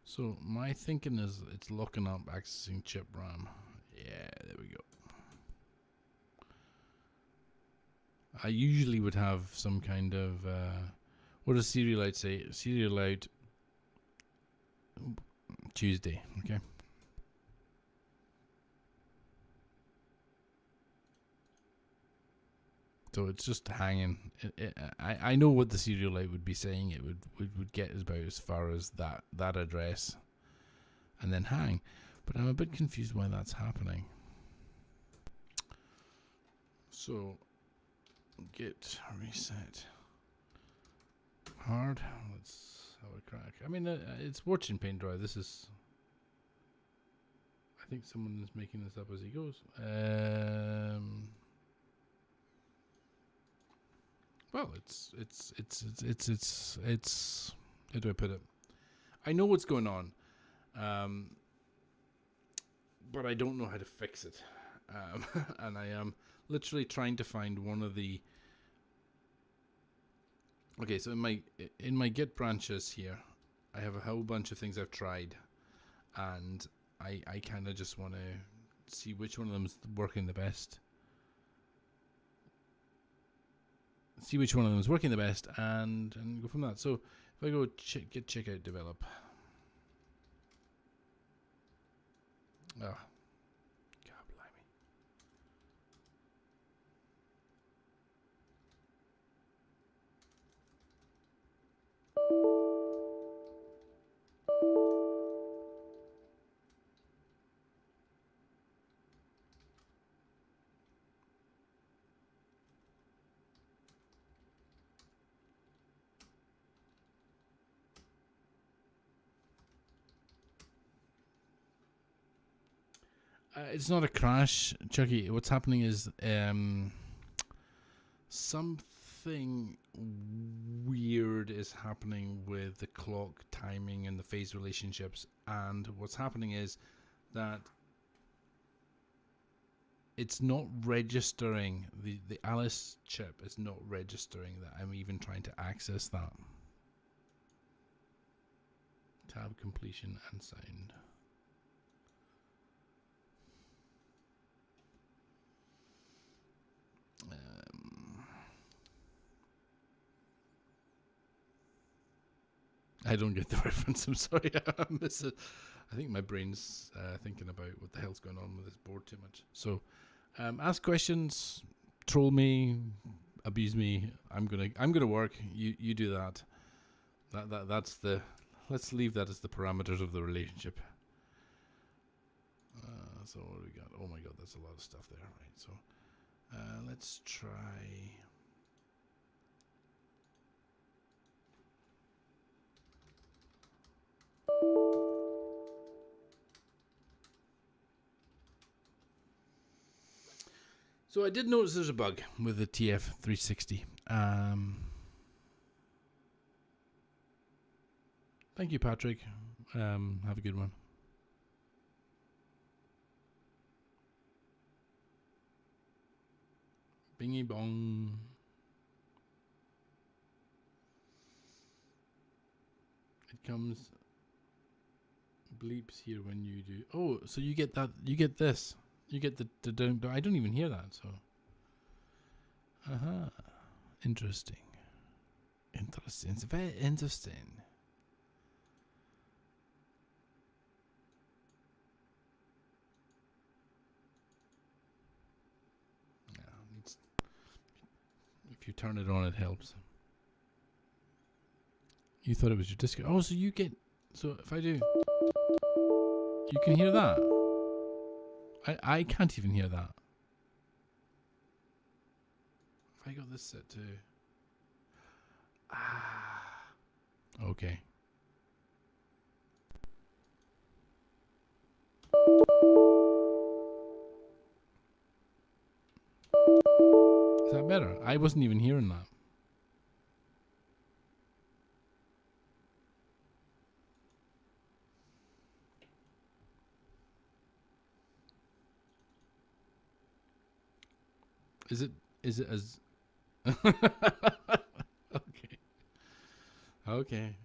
So my thinking is it's locking up accessing chip RAM. Yeah, there we go. I usually would have some kind of what does Serialite say? Serialite Tuesday, okay. So it's just hanging. I know what the Serialite would be saying. It would get about as far as that address, and then hang. But I'm a bit confused why that's happening. So git reset hard. Let's have a crack. I mean, it's watching paint dry. This is. I think someone is making this up as he goes. Well, it's how do I put it? I know what's going on, but I don't know how to fix it, and I am literally trying to find one of the. Okay, so in my Git branches here, I have a whole bunch of things I've tried, and I kind of just want to see which one of them is working the best. See which one of them is working the best and go from that. So if I go git checkout develop. God blimey. It's not a crash, Chucky. What's happening is something weird is happening with the clock timing and the phase relationships. And what's happening is that it's not registering. The Alice chip is not registering that I'm even trying to access that. Tab completion and sound. I don't get the reference. I'm sorry. I miss it. I think my brain's thinking about what the hell's going on with this board too much. So, ask questions, troll me, abuse me. I'm gonna work. You do that. That's the. Let's leave that as the parameters of the relationship. So what do we got? Oh my god, that's a lot of stuff there. Right. So, let's try. So I did notice there's a bug with the TF360. Thank you, Patrick. Have a good one. Bingy bong. It comes bleeps here when you do. Oh, so you get that? You get this? You get the don't. I don't even hear that. So. Interesting. Interesting. It's very interesting. If you turn it on, it helps. You thought it was your disco. Oh, so you get. So if I do, you can hear that. I can't even hear that. If I got this set too. Okay. Is that better? I wasn't even hearing that. Is it as okay. Okay.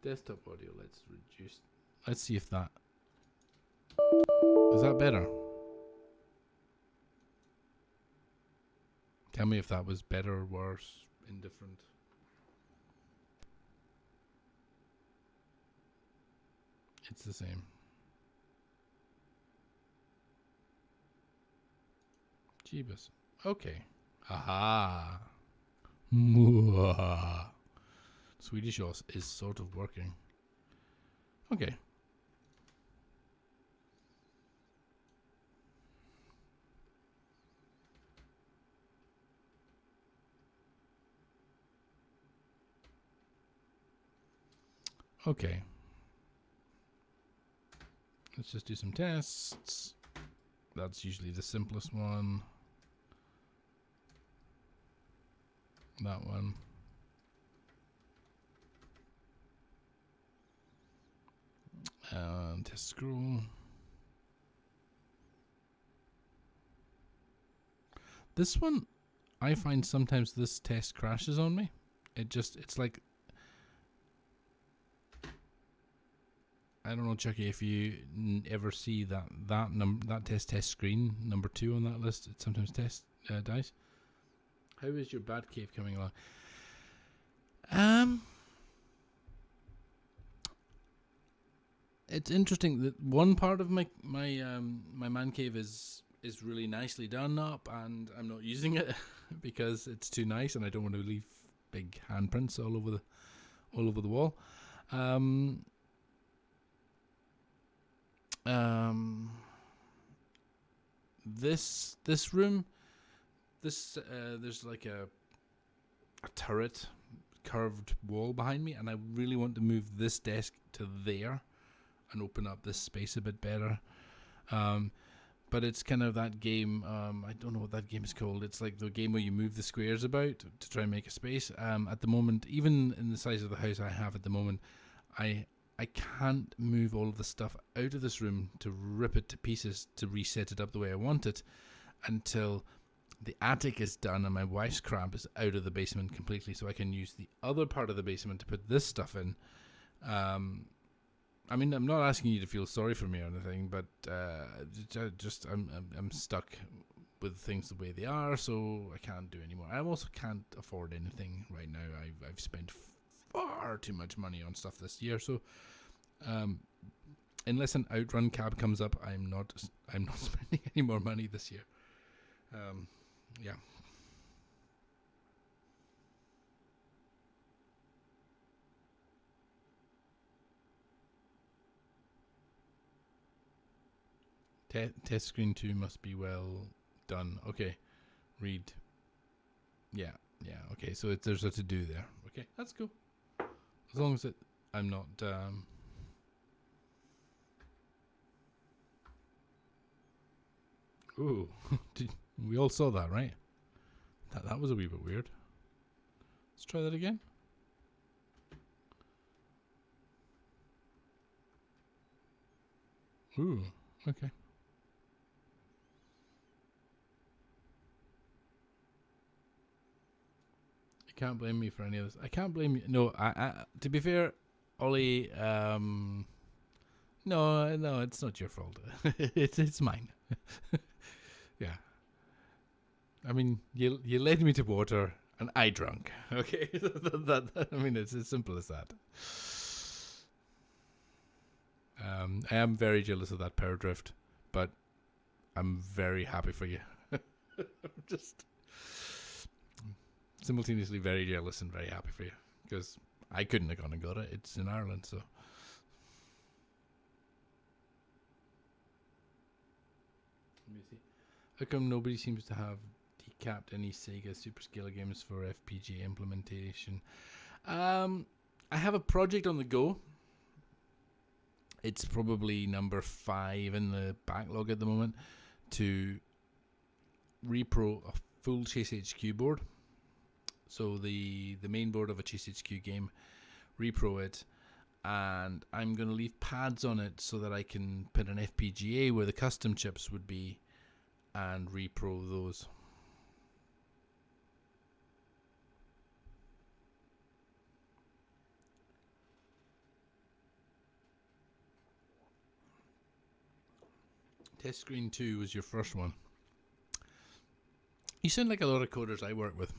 Desktop audio, let's reduce. Let's see if that is that better. Tell me if that was better or worse, indifferent. It's the same. Jeebus. Okay. Aha. Swedish OS is sort of working. Okay. Okay. Let's just do some tests. That's usually the simplest one. That one. Test scroll. This one, I find sometimes this test crashes on me. It's like, I don't know, Chucky, if you ever see that test screen number 2 on that list, it sometimes dies. How is your Bat Cave coming along? It's interesting that one part of my man cave is really nicely done up, and I'm not using it because it's too nice, and I don't want to leave big handprints all over the wall. This room, there's like a turret curved wall behind me, and I really want to move this desk to there and open up this space a bit better. But it's kind of that game, I don't know what that game is called. It's like the game where you move the squares about to try and make a space. At the moment, even in the size of the house I have at the moment, I can't move all of the stuff out of this room to rip it to pieces to reset it up the way I want it until the attic is done and my wife's crap is out of the basement completely, so I can use the other part of the basement to put this stuff in. I mean, I'm not asking you to feel sorry for me or anything, but I'm stuck with things the way they are, so I can't do anymore. I also can't afford anything right now. I've spent far too much money on stuff this year, so unless an Outrun cab comes up, I'm not spending any more money this year. Yeah. Test screen 2 must be well done. Okay. Read. Yeah. Okay, so there's a to do there. Okay, that's cool. As long as I'm not Ooh, we all saw that, right? That was a wee bit weird. Let's try that again. Ooh, okay. You can't blame me for any of this. I can't blame you. No, to be fair, Ollie, no, it's not your fault. it's mine. Yeah. I mean, you led me to water and I drank. Okay, I mean, it's as simple as that. I am very jealous of that power drift, but I'm very happy for you. I'm just simultaneously very jealous and very happy for you because I couldn't have gone and got it. It's in Ireland, so. Let me see. How come nobody seems to have decapped any Sega Superscaler games for FPGA implementation? I have a project on the go. It's probably number 5 in the backlog at the moment to repro a full Chase HQ board. So the main board of a Chase HQ game, repro it, and I'm going to leave pads on it so that I can put an FPGA where the custom chips would be and repro those. Test Screen 2 was your first one. You sound like a lot of coders I work with,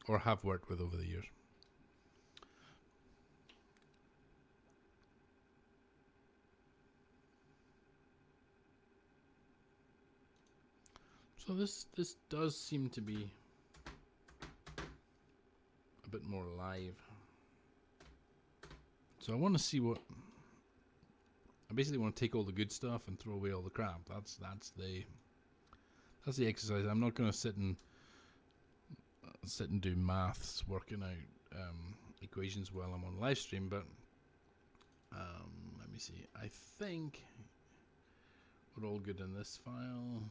or have worked with over the years. So this does seem to be a bit more live. So I want to see what. I basically want to take all the good stuff and throw away all the crap. That's the exercise. I'm not going to sit and do maths, working out equations while I'm on live stream. But let me see. I think we're all good in this file.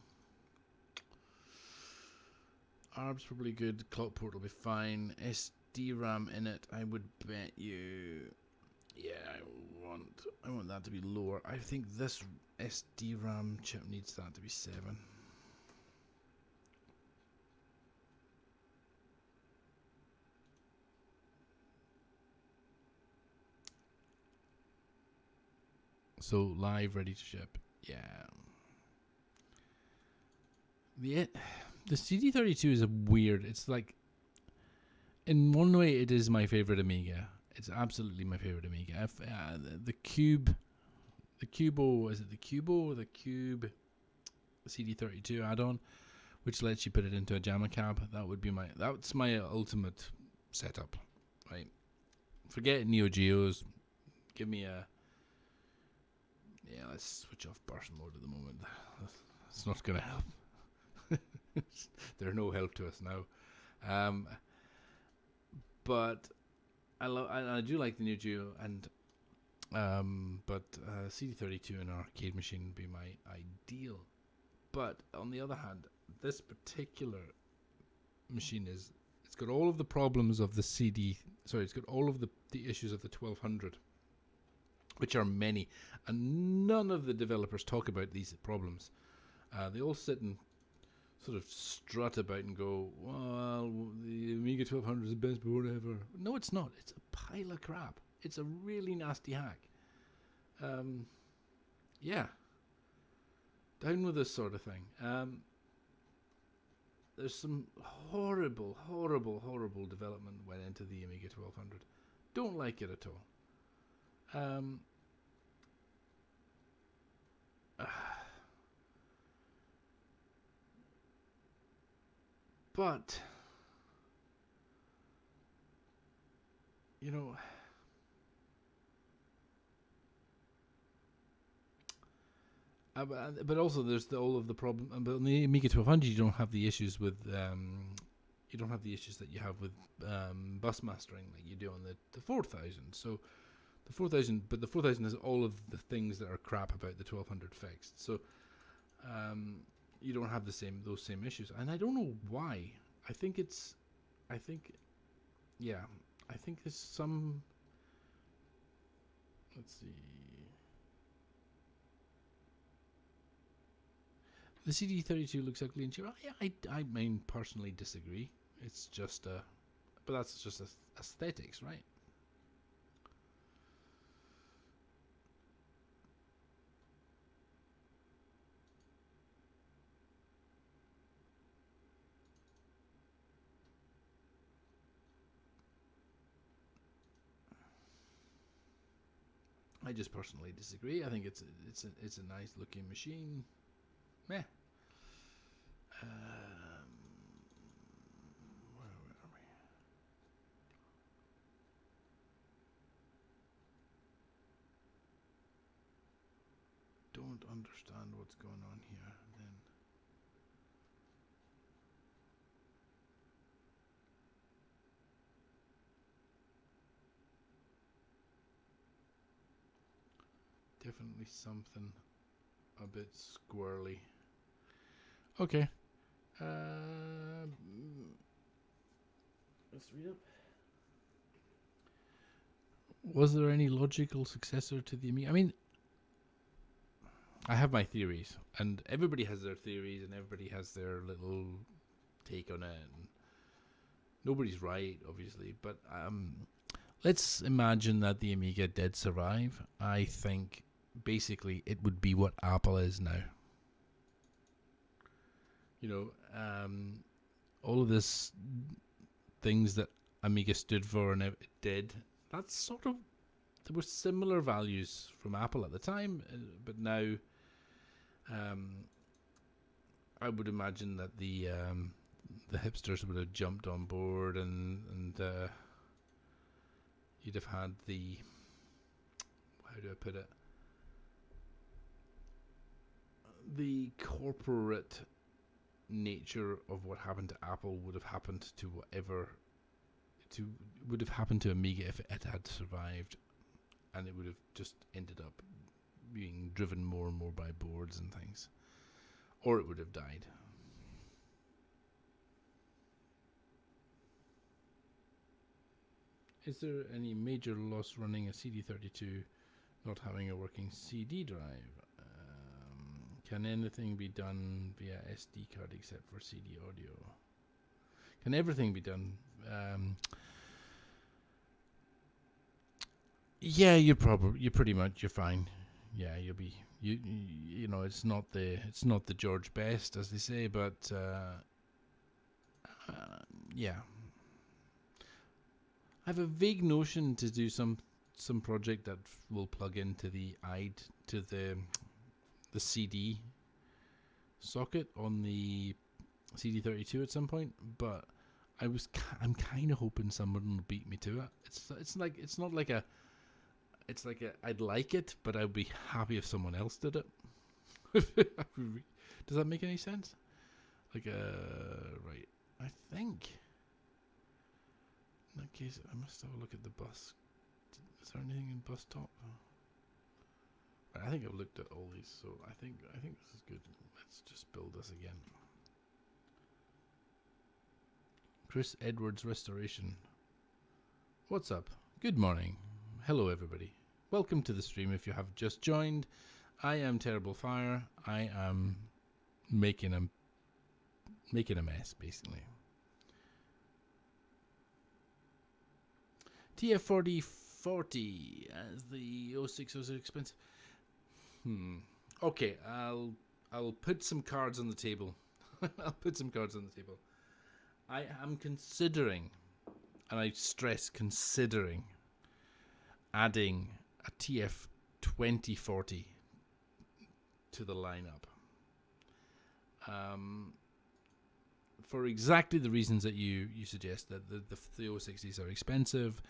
ARB's probably good. Clock port will be fine. SD-RAM in it, I would bet you. Yeah, I want that to be lower. I think this SD-RAM chip needs that to be 7. So live, ready to ship. Yeah. The CD32 is a weird. It's like, in one way, it is my favorite Amiga. It's absolutely my favorite Amiga. The Cube, the Cubo, is it the Cubo or the Cube CD32 add-on, which lets you put it into a JAMA cab. That's my ultimate setup, right? Forget Neo Geos. Give me a. Yeah, let's switch off burst mode at the moment. It's not going to help. They're no help to us now. But I do like the Neo Geo, and but CD32 in an arcade machine would be my ideal. But on the other hand, this particular machine it's got all of the problems of the it's got all of the issues of the 1200, which are many, and none of the developers talk about these problems. They all sit and sort of strut about and go, well, the Amiga 1200 is the best board ever. No, it's not. It's a pile of crap. It's a really nasty hack. Yeah. Down with this sort of thing. There's some horrible development went into the Amiga 1200. Don't like it at all. But, you know, but also there's all of the problem. But on the Amiga 1200, you don't have the issues with you don't have the issues that you have with bus mastering like you do on the 4000. So the 4000, but the 4000 has all of the things that are crap about the 1200 fixed. So you don't have those same issues, and I don't know why. I think it's, I think, yeah, I think there's some. Let's see. The CD32 looks ugly and cheap. I mean, personally disagree. It's just but that's just aesthetics, right? I just personally disagree. I think it's a nice looking machine. Meh. Where are we? Don't understand what's going on here. Then definitely something a bit squirrely. Okay. Let's read up. Was there any logical successor to the Amiga? I mean, I have my theories, and everybody has their theories, and everybody has their little take on it. And nobody's right, obviously, but let's imagine that the Amiga did survive. I think basically it would be what Apple is now. You know, all of this things that Amiga stood for and it did, that's sort of, there were similar values from Apple at the time, but now I would imagine that the hipsters would have jumped on board, and you'd have had the, how do I put it, the corporate nature of what happened to Apple would have happened to would have happened to Amiga if it had survived, and it would have just ended up being driven more and more by boards and things, or it would have died. Is there any major loss running a CD32 not having a working CD drive? Can anything be done via SD card except for CD audio? Can everything be done? Yeah, you're pretty much, you're fine. Yeah, you'll be, you know, it's not the George Best, as they say, but yeah. I have a vague notion to do some project that will plug into the the CD socket on the CD32 at some point, but I'm kind of hoping someone will beat me to it. It's not like a I'd like it, but I'd be happy if someone else did it. Does that make any sense? Like right, I think in that case I must have a look at the bus. Is there anything in bus top? I think I've looked at all these, so I think this is good. Let's just build this again. Chris Edwards Restoration. What's up? Good morning. Hello everybody. Welcome to the stream if you have just joined. I am Terrible Fire. I am making a mess, basically. TF4040 as the 0606 expensive. Okay, I'll put some cards on the table. I'll put some cards on the table. I am considering, and I stress considering, adding a TF2040 to the lineup. For exactly the reasons that you suggest, that the 060s are expensive.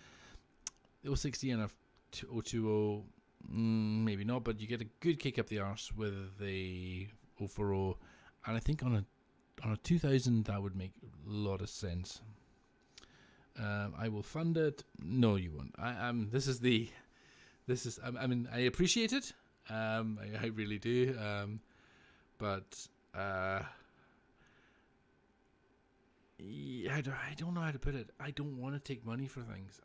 The 060 and a 020, maybe not, but you get a good kick up the arse with the 040, and I think on a 2000 that would make a lot of sense. I will fund it. No, you won't. I mean, I appreciate it. I really do. But Yeah, I don't know how to put it. I don't want to take money for things.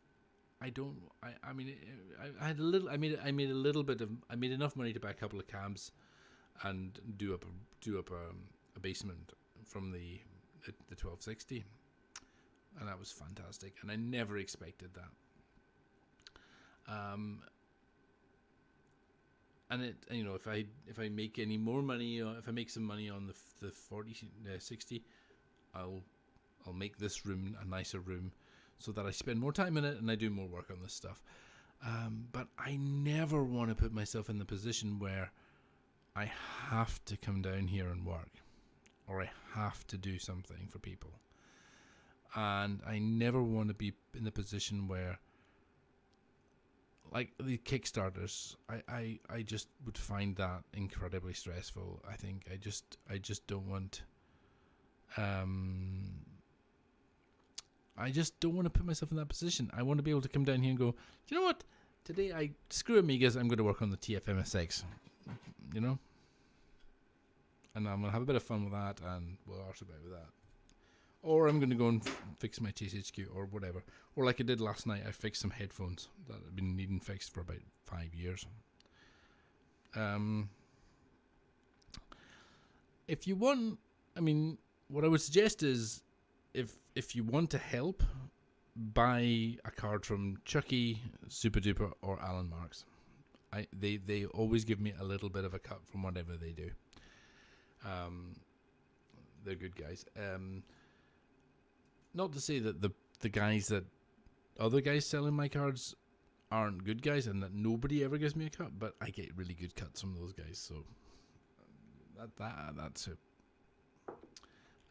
I don't. I mean, I had a little. I made a little bit of. I made enough money to buy a couple of cabs, and do up a basement from the 1260, and that was fantastic. And I never expected that. And it, you know, if I make any more money, if I make some money on the 60, I'll make this room a nicer room, so that I spend more time in it and I do more work on this stuff. But I never want to put myself in the position where I have to come down here and work, or I have to do something for people. And I never want to be in the position where, like the Kickstarters, I just would find that incredibly stressful. I think I just don't want. I just don't want to put myself in that position. I want to be able to come down here and go, you know what? Today, screw Amigas, I'm going to work on the TF-MSX. You know? And I'm going to have a bit of fun with that, and we'll arse about with that. Or I'm going to go and fix my THQ or whatever. Or like I did last night, I fixed some headphones that had been needing fixed for about 5 years. If you want, I mean, what I would suggest is, if you want to help, buy a card from Chucky, Super Duper, or Alan Marks. They always give me a little bit of a cut from whatever they do. They're good guys. Not to say that the guys that other guys selling my cards aren't good guys and that nobody ever gives me a cut, but I get really good cuts from those guys, so that's it.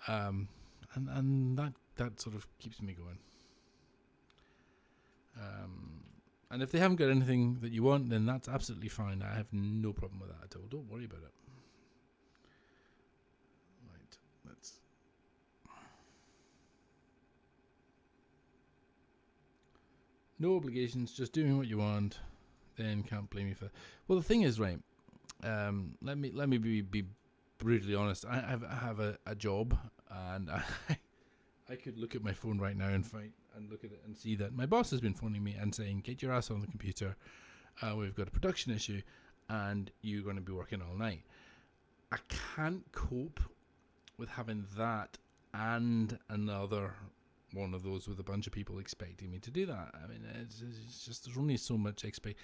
And that sort of keeps me going. And if they haven't got anything that you want, then that's absolutely fine. I have no problem with that at all. Don't worry about it. Right, let's. No obligations, just doing what you want. Then can't blame you for. Well, the thing is, right. Let me be brutally honest. I have a job, and I could look at my phone right now and look at it and see that my boss has been phoning me and saying, "Get your ass on the computer. We've got a production issue, and you're going to be working all night." I can't cope with having that and another one of those with a bunch of people expecting me to do that. I mean, it's just there's only so much and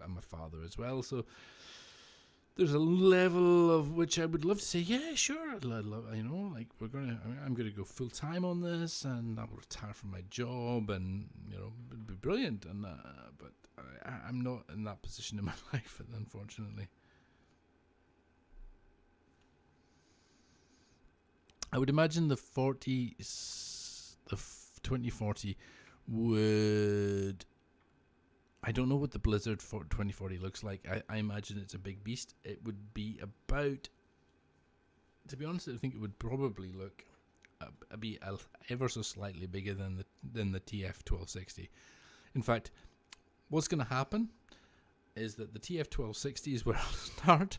I'm a father as well, so there's a level of which I would love to say, yeah, sure, I'd love, like I'm gonna go full time on this, and I will retire from my job, and it'd be brilliant, and but I'm not in that position in my life, unfortunately. I would imagine the 2040 would. I don't know what the Blizzard for 2040 looks like. I imagine it's a big beast. It would be about. To be honest, I think it would probably look be ever so slightly bigger than the TF-1260. In fact, what's going to happen is that the TF-1260 is where I'll start.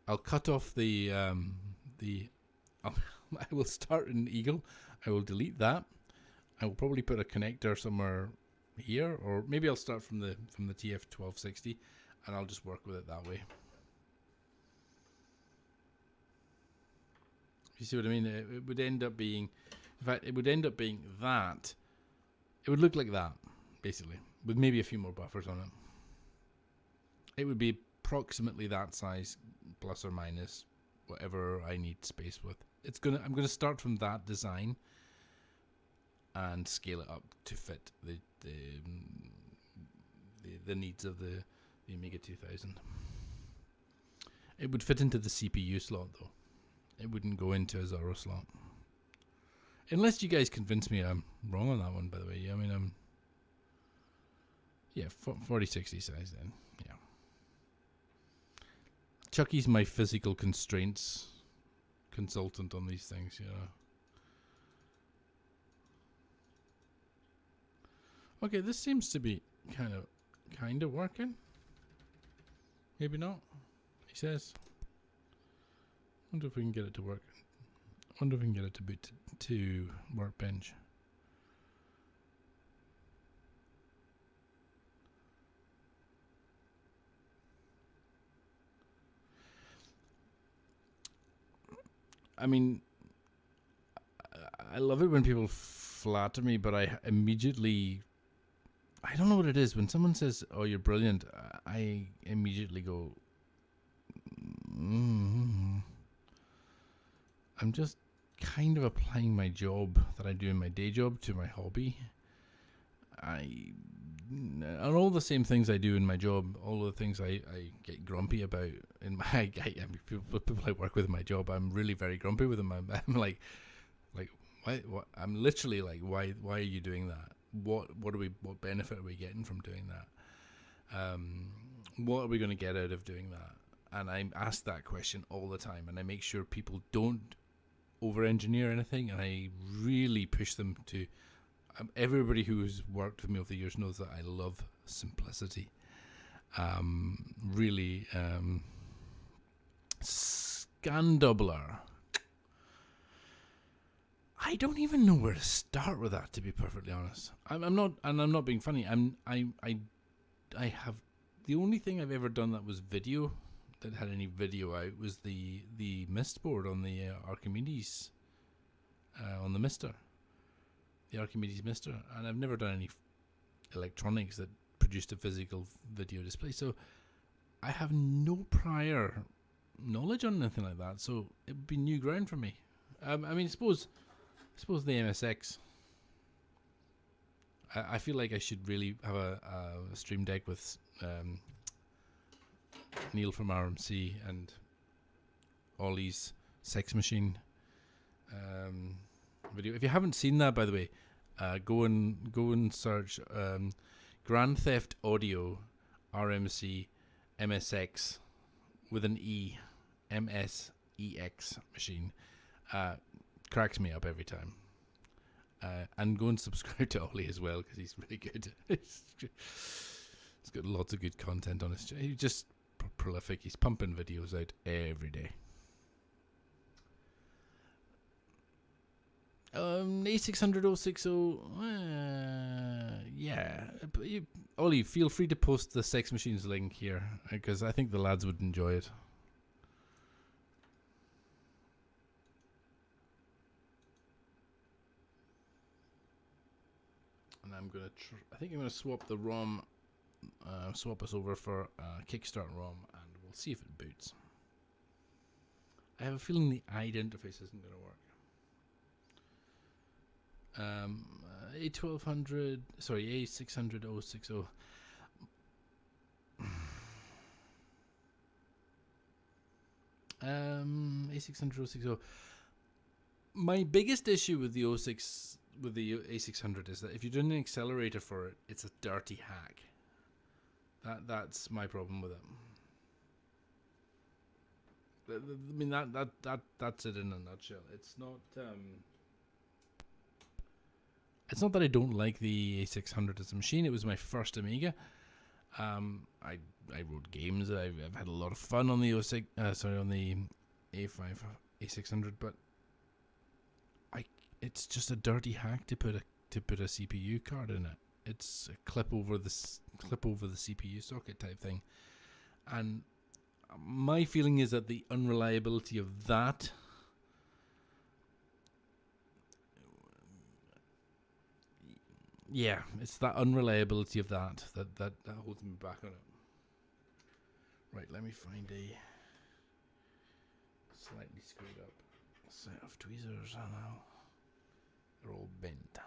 I'll cut off I will start in Eagle. I will delete that. I will probably put a connector somewhere here, or maybe I'll start from the TF-1260, and I'll just work with it that way. You see what I mean? It would end up being, in fact, it would end up being that. It would look like that, basically, with maybe a few more buffers on it. It would be approximately that size, plus or minus whatever I need space with. I'm gonna start from that design and scale it up to fit the needs of the Amiga 2000. It would fit into the CPU slot, though. It wouldn't go into a Zorro slot. Unless you guys convince me I'm wrong on that one, by the way. I mean, 4060 size then. Yeah. Chucky's my physical constraints consultant on these things, Okay, this seems to be kind of working. Maybe not. He says. Wonder if we can get it to work. Wonder if we can get it to boot to Workbench. I mean, I love it when people flatter me, but I immediately, I don't know what it is. When someone says, "Oh, you're brilliant," I immediately go, I'm just kind of applying my job that I do in my day job to my hobby. And all the same things I do in my job, all the things I get grumpy about in my, I mean, people I work with in my job, I'm really very grumpy with them. I'm like, why? What? I'm literally like, why are you doing that? What benefit are we getting from doing that? What are we going to get out of doing that? And I ask that question all the time, and I make sure people don't over-engineer anything, and I really push them to. Everybody who's worked with me over the years knows that I love simplicity. Really, Scandoubler. I don't even know where to start with that, to be perfectly honest. I'm not being funny. I have the only thing I've ever done that was video, that had any video out, was the mist board on the Archimedes, on the Mister. The Archimedes Mister, and I've never done any electronics that produced a physical video display, so I have no prior knowledge on anything like that, so it would be new ground for me. I mean, suppose the MSX. I feel like I should really have a stream deck with Neil from RMC and Ollie's Sex Machine video. If you haven't seen that, by the way, go and search Grand Theft Audio RMC MSX with an E, MSEX machine. Cracks me up every time. And go and subscribe to Ollie as well, because he's really good. He's got lots of good content on his channel. He's just prolific. He's pumping videos out every day. A600 060, yeah. Ollie, feel free to post the Sex Machines link here, because I think the lads would enjoy it. And I'm gonna, I think I'm gonna swap the ROM, swap us over for Kickstart ROM, and we'll see if it boots. I have a feeling the ident-interface isn't gonna work. A600 060. A600 060. My biggest issue with the A600 is that if you're doing an accelerator for it, it's a dirty hack. That's my problem with it. I mean, that's it in a nutshell. It's not. It's not that I don't like the A600 as a machine. It was my first Amiga. I wrote games. I've had a lot of fun on the on the A600, but it's just a dirty hack to put a CPU card in it. It's a clip over the CPU socket type thing, and my feeling is that the unreliability of that. Yeah, it's that unreliability of that holds me back on it. Right, let me find a slightly screwed up set of tweezers. I know they're all bent.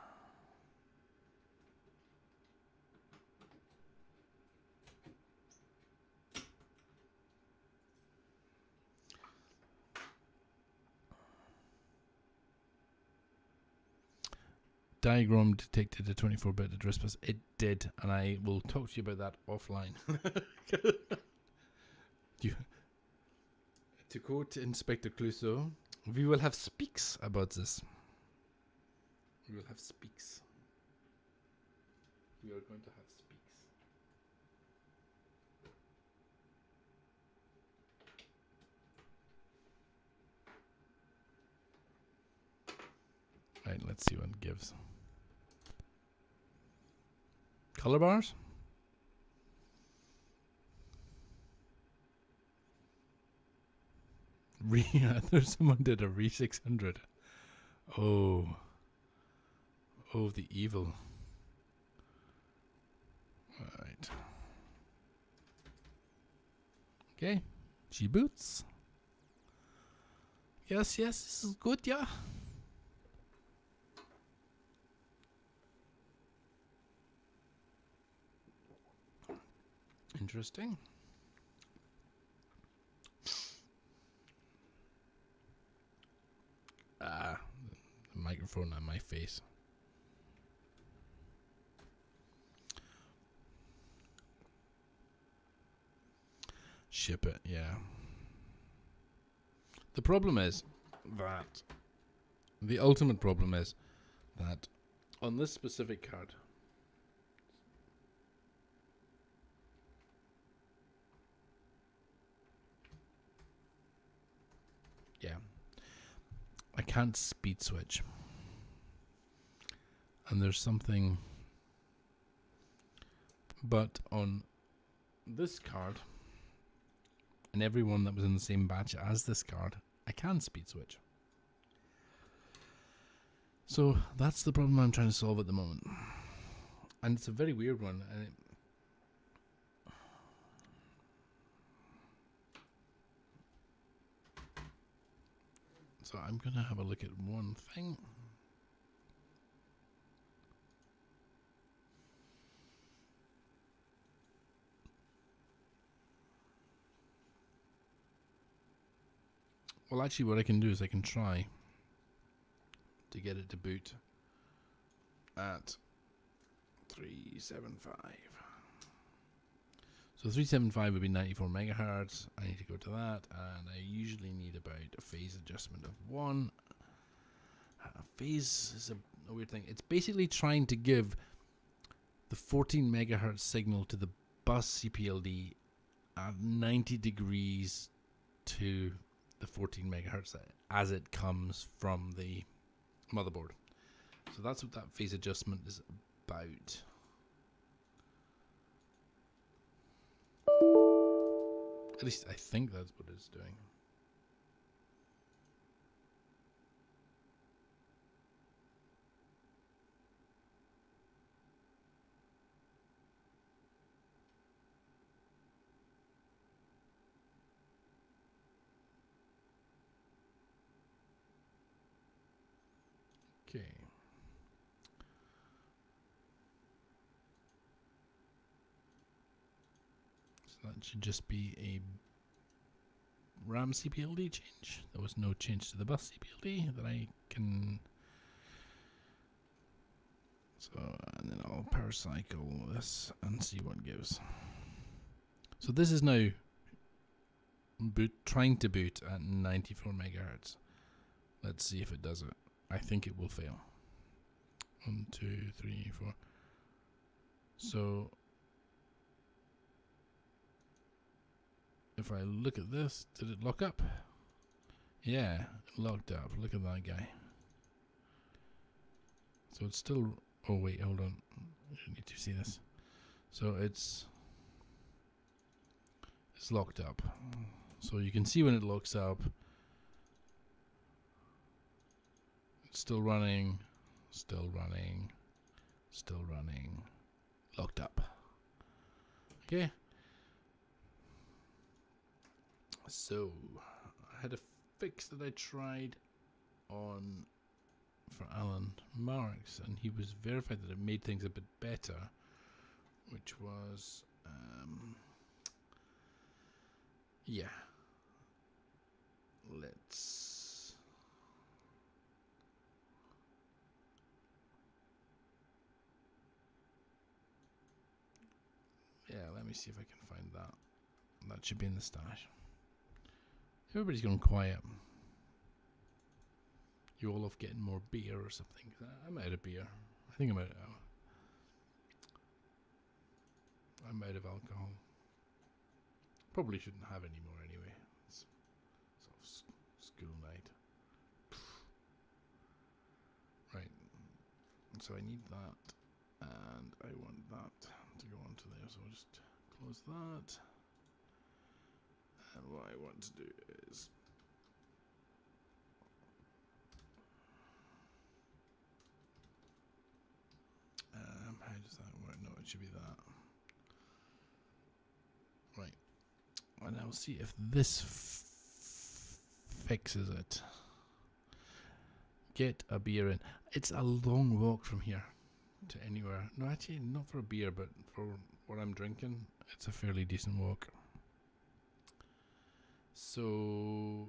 Diagram detected a 24-bit address bus. It did, and I will talk to you about that offline. To quote Inspector Clouseau, we will have speaks about this. We will have speaks. We are going to have speaks. Let's see what it gives. Color bars? There's someone did a Re 600. Oh. Oh, the evil. Right. Okay. She boots. Yes, this is good, yeah. Interesting. The microphone on my face. Ship it, yeah. The problem is that the ultimate problem is that on this specific card, yeah, I can't speed switch. And there's something, but on this card, and everyone that was in the same batch as this card, I can speed switch. So that's the problem I'm trying to solve at the moment. And it's a very weird one. And so I'm going to have a look at one thing. Well, actually, what I can do is I can try to get it to boot at 375. So 375 would be 94 megahertz. I need to go to that, and I usually need about a phase adjustment of 1. Phase is a weird thing. It's basically trying to give the 14 megahertz signal to the bus CPLD at 90 degrees to the 14 megahertz as it comes from the motherboard. So that's what that phase adjustment is about. At least I think that's what it's doing. Okay. So that should just be a RAM CPLD change. There was no change to the bus CPLD that I can. So, and then I'll power cycle this and see what it gives. So this is now trying to boot at 94 megahertz. Let's see if it does it. I think it will fail. 1, 2, 3, 4. So if I look at this, did it lock up? Yeah, it locked up. Look at that guy. So it's still. Oh wait, hold on. You need to see this. So it's locked up. So you can see when it locks up. It's still running, still running, still running. Locked up. Okay. So I had a fix that I tried on for Alan Marks, and he was verified that it made things a bit better, which was yeah. Let's let me see if I can find that. That should be in the stash. Everybody's gone quiet. You all off getting more beer or something? I'm out of beer. I think I'm out of alcohol. Probably shouldn't have any more anyway. It's sort of school night. Right. So I need that, and I want that to go onto there. So I'll just close that. And what I want to do is how does that work? No, it should be that. Right. And I'll see if this fixes it. Get a beer in. It's a long walk from here to anywhere. No, actually, not for a beer, but for what I'm drinking, it's a fairly decent walk. So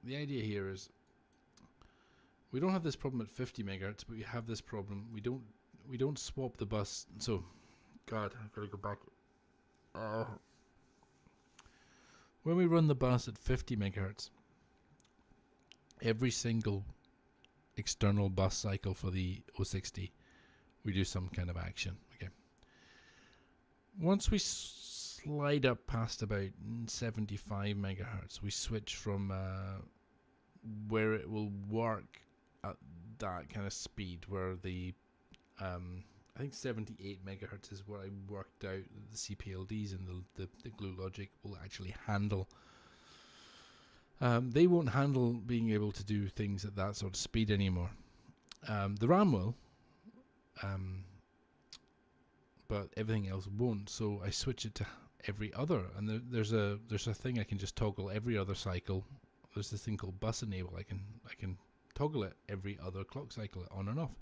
the idea here is we don't have this problem at 50 megahertz, but we have this problem. We don't swap the bus. So, God, I've got to go back. When we run the bus at 50 megahertz, every single external bus cycle for the 060, we do some kind of action. Okay. Once we slide up past about 75 megahertz, we switch from where it will work at that kind of speed, where the I think 78 megahertz is what I worked out the CPLDs and the glue logic will actually handle. They won't handle being able to do things at that sort of speed anymore. The RAM will, but everything else won't. So I switch it to every other, and there's a thing I can just toggle every other cycle. There's this thing called bus enable. I can toggle it every other clock cycle on and off,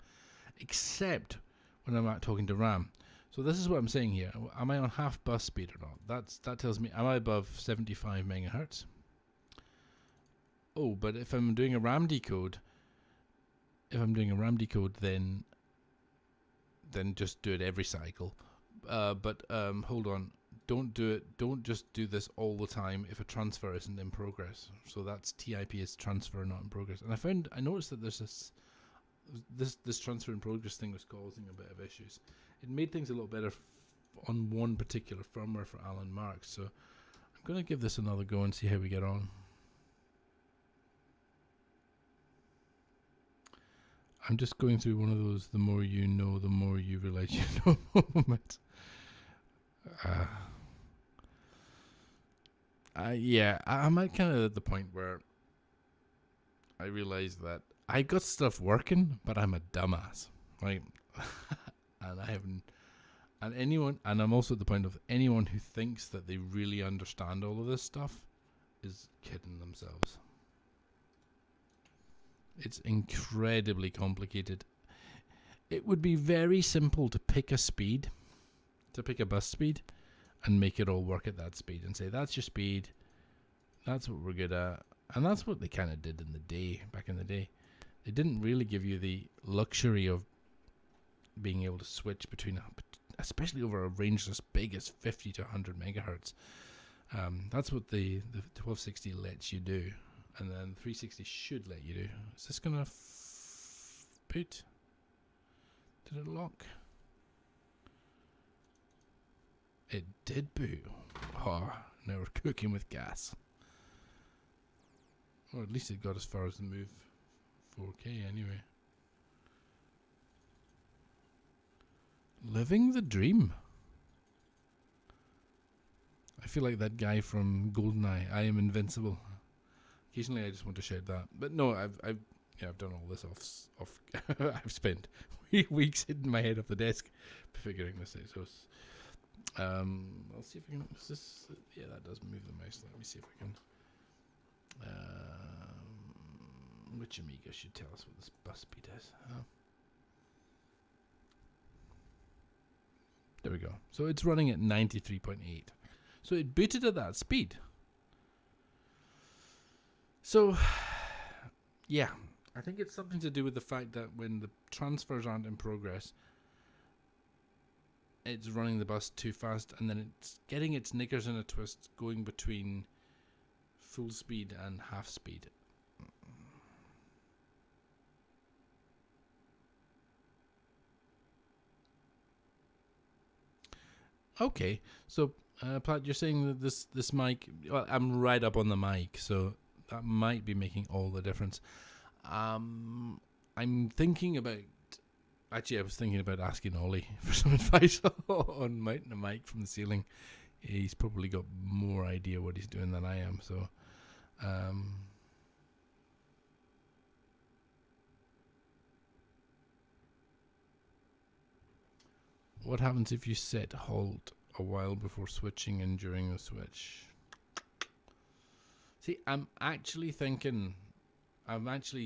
except when I'm talking to RAM. So this is what I'm saying here. Am I on half bus speed or not? That tells me, am I above 75 megahertz? Oh, but if I'm doing a RAM decode, then just do it every cycle. But hold on. Don't do it. Don't just do this all the time if a transfer isn't in progress. So that's TIP is transfer not in progress. And I noticed that there's this transfer in progress thing was causing a bit of issues. It made things a little better on one particular firmware for Alan Marks. So I'm going to give this another go and see how we get on. I'm just going through one of those the more you know, the more you realize you know moments. I'm at kind of at the point where I realize that I got stuff working, but I'm a dumbass, right? And I'm also at the point of anyone who thinks that they really understand all of this stuff is kidding themselves. It's incredibly complicated. It would be very simple to pick a bus speed, and make it all work at that speed and say, that's your speed, that's what we're good at. And that's what they kind of did back in the day. They didn't really give you the luxury of being able to switch between, especially over a range as big as 50 to 100 megahertz. That's what the 1260 lets you do. And then 360 should let you do. Is this going to boot? Did it lock? It did boot. Oh, now we're cooking with gas. Or at least it got as far as the move 4K anyway. Living the dream. I feel like that guy from GoldenEye. I am invincible. Occasionally, I just want to shout that, but no, I've done all this off. I've spent weeks hitting my head off the desk, figuring this out. So, I'll see if I can. Yeah, that does move the mouse. Let me see if I can. Which Amiga should tell us what this bus speed is? There we go. So it's running at 93.8. So it booted at that speed. So, yeah, I think it's something to do with the fact that when the transfers aren't in progress, it's running the bus too fast, and then it's getting its knickers in a twist going between full speed and half speed. Okay, so Pat, you're saying that this mic, well, I'm right up on the mic, so that might be making all the difference. I'm thinking about Actually, I was thinking about asking Ollie for some advice on mounting a mic from the ceiling. He's probably got more idea what he's doing than I am. So, what happens if you set halt a while before switching and during the switch? See, I'm actually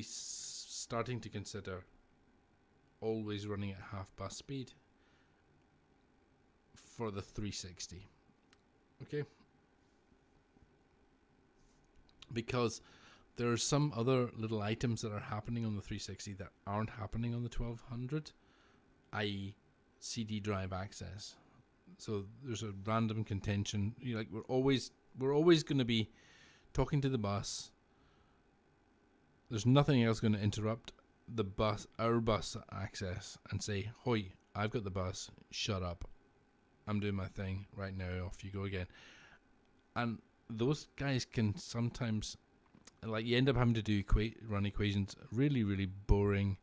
starting to consider always running at half bus speed for the 360. Okay? Because there are some other little items that are happening on the 360 that aren't happening on the 1200, i.e. CD drive access. So there's a random contention. Like we're always going to be talking to the bus. There's nothing else going to interrupt our bus access and say, "Hoi, I've got the bus. Shut up. I'm doing my thing right now. Off you go again." And those guys can sometimes, like, you end up having to do run equations, really, really boring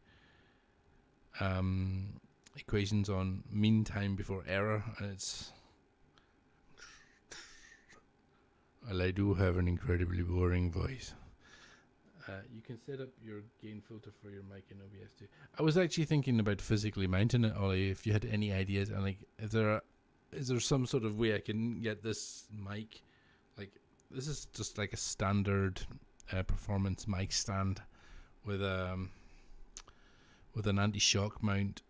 equations on mean time before error, and it's. Well, I do have an incredibly boring voice. You can set up your gain filter for your mic in OBS too. I was actually thinking about physically mounting it, Ollie. If you had any ideas, and like, is there some sort of way I can get this mic? Like, this is just like a standard performance mic stand with an anti-shock mount,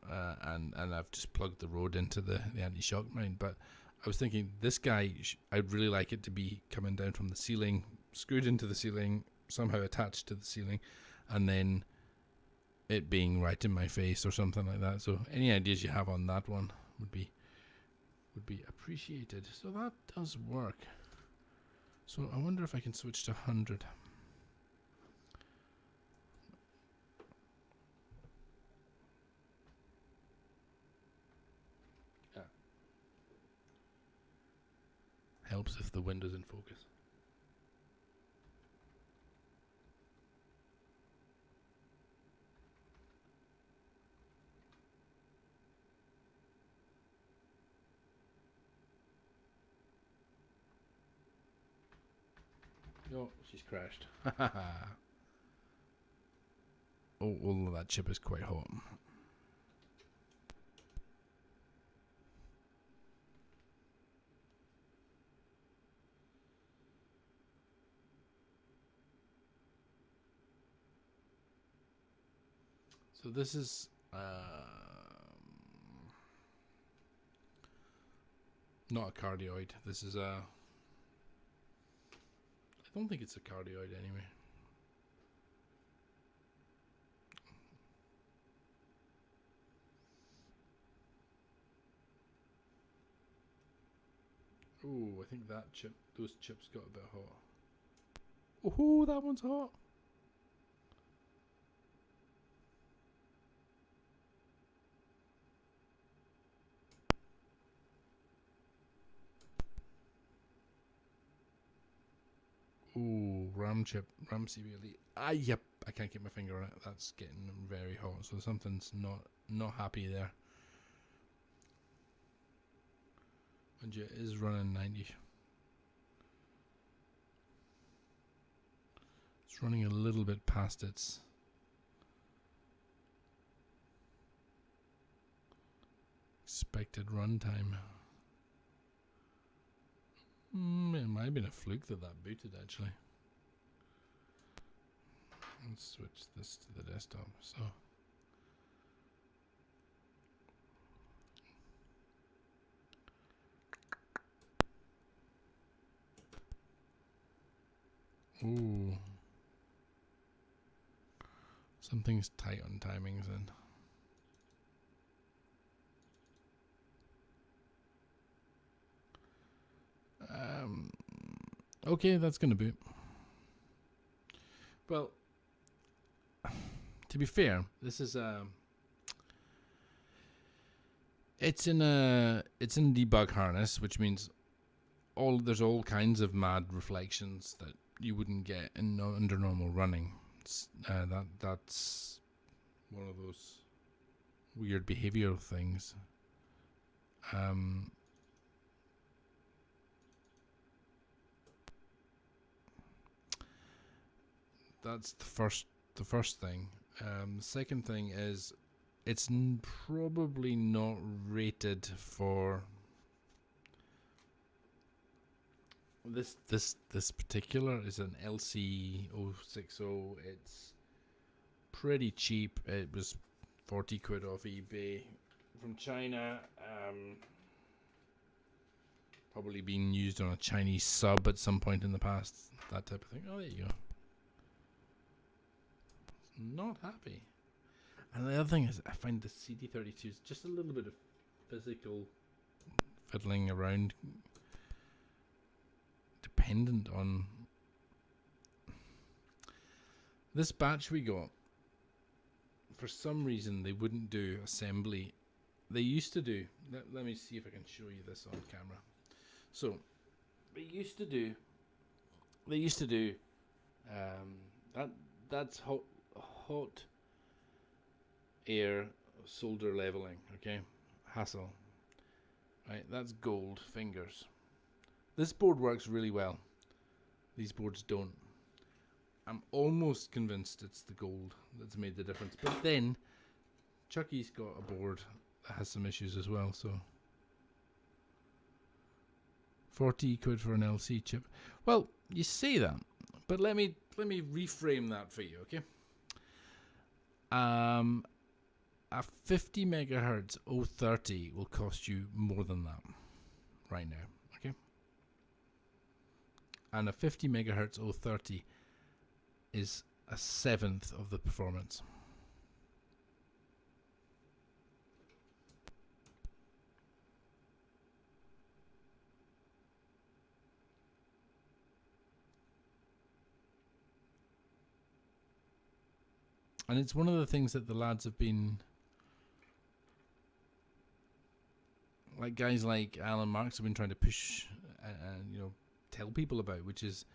and I've just plugged the Rode into the anti-shock mount. But I was thinking, this guy, I'd really like it to be coming down from the ceiling, screwed into the ceiling, somehow attached to the ceiling, and then it being right in my face or something like that. So any ideas you have on that one would be appreciated. So that does work. So I wonder if I can switch to 100. Yeah. Helps if the window's in focus. No, she's crashed. Oh, that chip is quite hot. So this is not a cardioid. This is a. I don't think it's a cardioid anyway. Oh, I think those chips got a bit hot. Oh, that one's hot. Ooh, RAM CBLE. Yep, I can't get my finger on it. That's getting very hot. So something's not happy there. And it is running 90. It's running a little bit past its expected runtime. It might have been a fluke that booted, actually. Let's switch this to the desktop. So, ooh, something's tight on timings then. Okay, that's gonna boot. Well, to be fair, this is it's in debug harness, which means there's all kinds of mad reflections that you wouldn't get under normal running. That's one of those weird behavioral things. That's the first thing. The second thing is it's probably not rated for this particular is an LC060. It's pretty cheap. It was 40 quid off eBay from China. Probably being used on a Chinese sub at some point in the past. That type of thing. Oh, there you go. Not happy. And the other thing is, I find the CD32 is just a little bit of physical fiddling around, dependent on this batch we got. For some reason, they wouldn't do assembly. They used to do. Let me see if I can show you this on camera. So, they used to do. That's hot air solder leveling. Okay, Hassel. Right, that's gold fingers. This board works really well. These boards don't. I'm almost convinced it's the gold that's made the difference. But then, Chucky's got a board that has some issues as well, so 40 quid for an LC chip. Well, you say that, but let me reframe that for you, okay? A 50 megahertz 030 will cost you more than that right now, okay? And a 50 megahertz 030 is a seventh of the performance. And it's one of the things that the lads have been, like guys like Alan Marks have been trying to push and tell people about, which is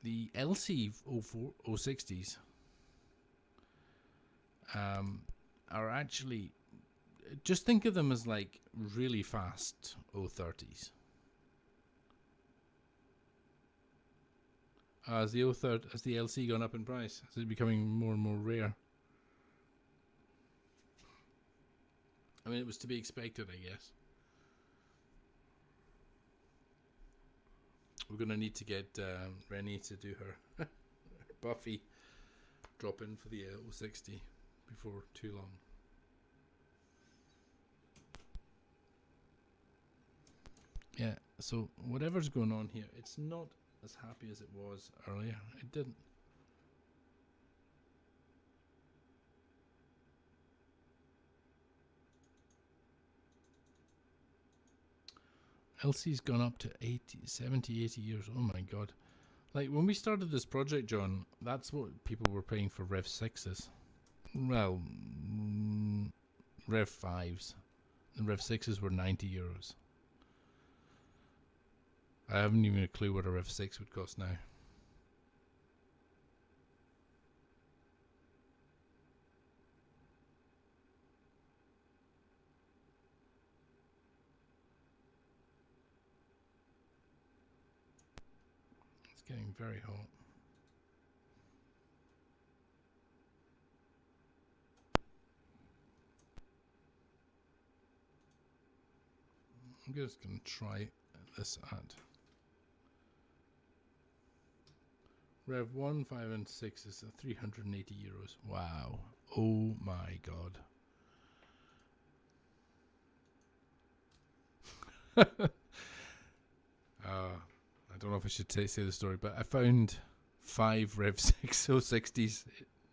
the LC 060s are actually, just think of them as like really fast 030s. As the LC gone up in price, is it becoming more and more rare? I mean, it was to be expected, I guess. We're going to need to get Rennie to do her Buffy drop in for the 060 before too long. Yeah, so whatever's going on here, it's not as happy as it was earlier. It didn't. LC's gone up to 70, 80 years. Oh my god. Like when we started this project, John, that's what people were paying for Rev 6s. Well, Rev 5s. And Rev 6s were 90 euros. I haven't even a clue what a Rev 6 would cost now. It's getting very hot. I'm just going to try this at Rev 1, 5 and 6 is 380 euros. Wow. Oh my god. I don't know if I should say the story, but I found 5 Rev 6 060s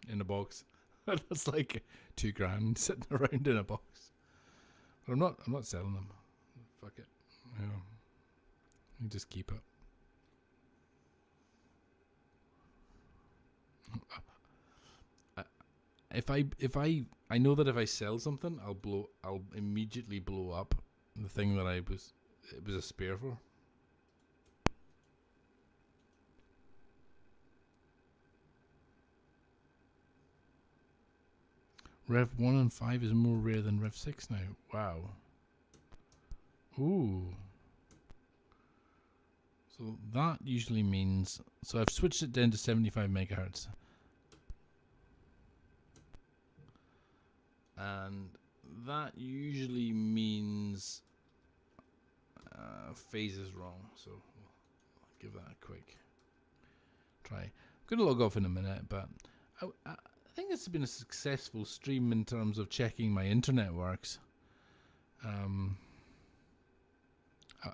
in a box. That's like $2,000 sitting around in a box. But I'm not selling them. Fuck it. You just keep it. I know that if I sell something, I'll immediately blow up the thing that it was a spare for. Rev 1 and 5 is more rare than Rev 6 now. Wow. Ooh. So that usually means... So I've switched it down to 75 megahertz. And that usually means phase is wrong. So we'll give that a quick try. I'm going to log off in a minute, but I think this has been a successful stream in terms of checking my internet works.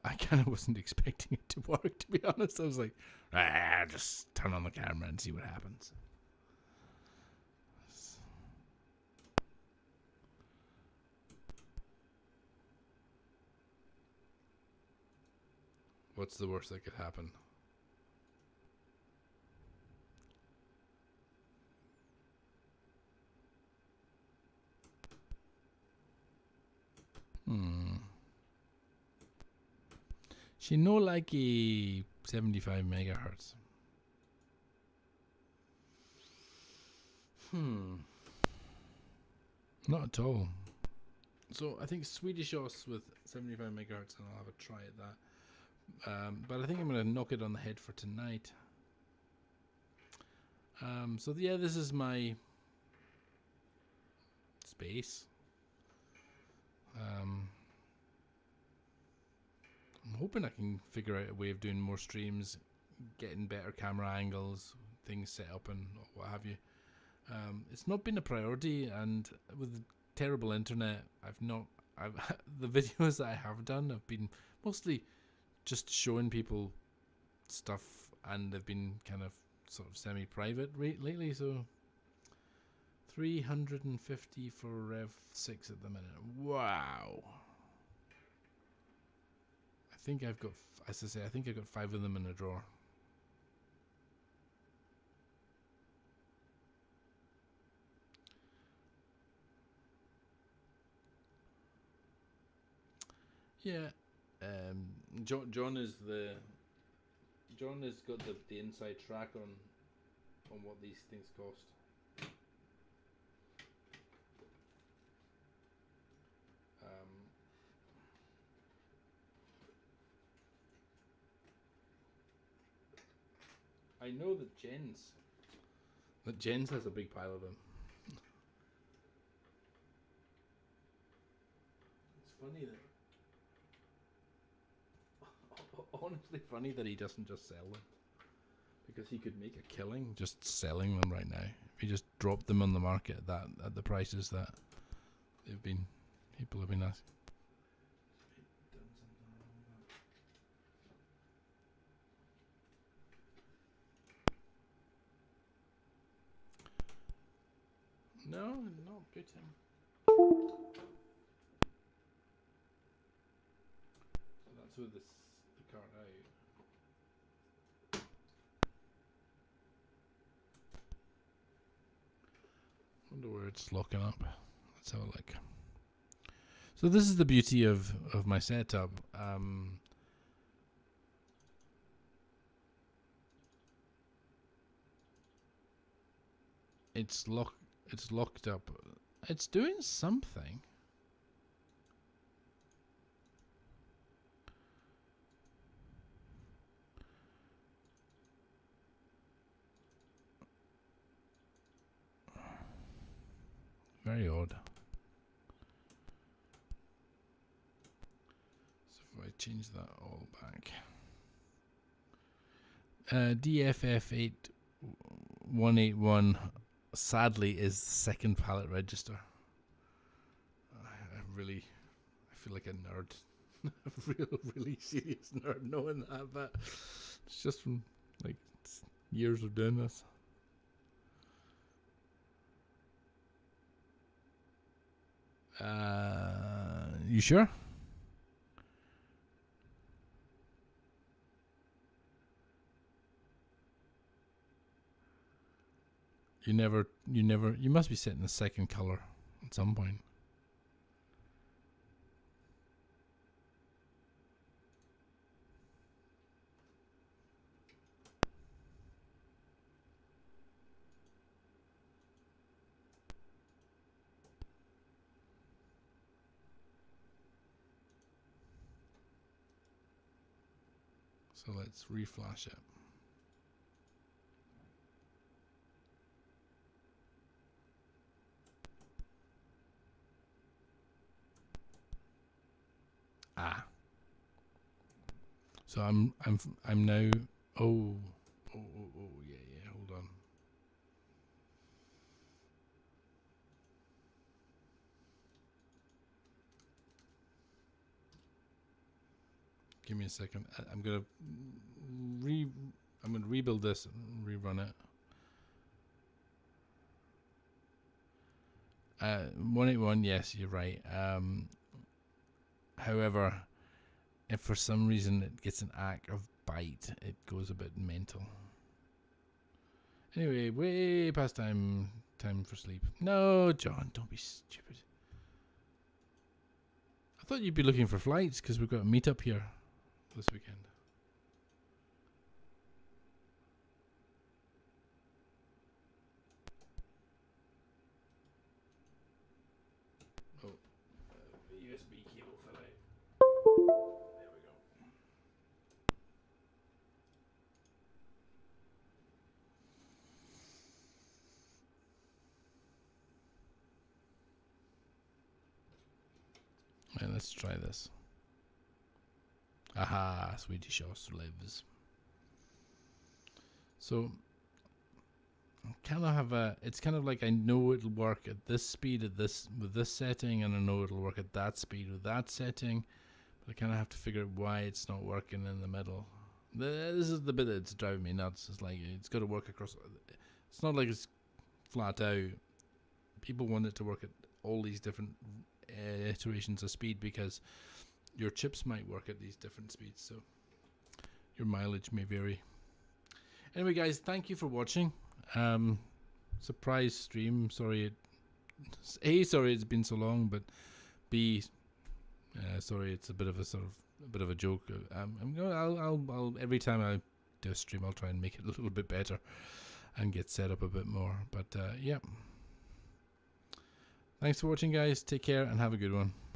I kind of wasn't expecting it to work, to be honest. I was like, just turn on the camera and see what happens. What's the worst that could happen? She no like a 75 megahertz. Not at all. So I think Swedish OS with 75 megahertz, and I'll have a try at that. But I think I'm going to knock it on the head for tonight. So yeah, this is my space. I'm hoping I can figure out a way of doing more streams, getting better camera angles, things set up and what have you. It's not been a priority, and with the terrible internet, the videos that I have done have been mostly just showing people stuff, and they've been kind of sort of semi-private lately. So 350 for Rev 6 at the minute. Wow. I think I've got, as I say, I think I've got 5 of them in a drawer. Yeah, John has got the inside track on what these things cost. I know that Jens has a big pile of them. It's funny that honestly funny that he doesn't just sell them, because he could make a killing just selling them right now. If he just dropped them on the market at the prices that people have been asking. No, not Putin. So that's with the cart out. Wonder where it's locking up. Let's have a look. So this is the beauty of my setup. It's locked up. It's doing something. Very odd. So if I change that all back. DFF8181 sadly is the second palette register. I feel like a nerd. A really serious nerd knowing that, but it's just from like years of doing this. You sure? You must be setting the second color at some point. So let's reflash it. So I'm now. Oh, yeah. Hold on. Give me a second. I'm gonna rebuild this and rerun it. 181. Yes, you're right. However, if for some reason it gets an act of bite, it goes a bit mental. Anyway, way past time for sleep. No, John, don't be stupid. I thought you'd be looking for flights because we've got a meetup here this weekend. Oh, the USB cable fell out. There we go. Right, let's try this. Aha, Swedish House lives. So kind of have a, it's kind of like I know it'll work at this speed at this with this setting, and I know it'll work at that speed with that setting, but I kind of have to figure out why it's not working in the middle. This is the bit that's driving me nuts. It's like it's got to work across. It's not like it's flat out. People want it to work at all these different iterations of speed because your chips might work at these different speeds, so your mileage may vary. Anyway, guys, thank you for watching. Surprise stream. Sorry, sorry it's been so long, but B, sorry it's a bit of a joke. I'll every time I do a stream, I'll try and make it a little bit better and get set up a bit more. But yeah, thanks for watching, guys. Take care and have a good one.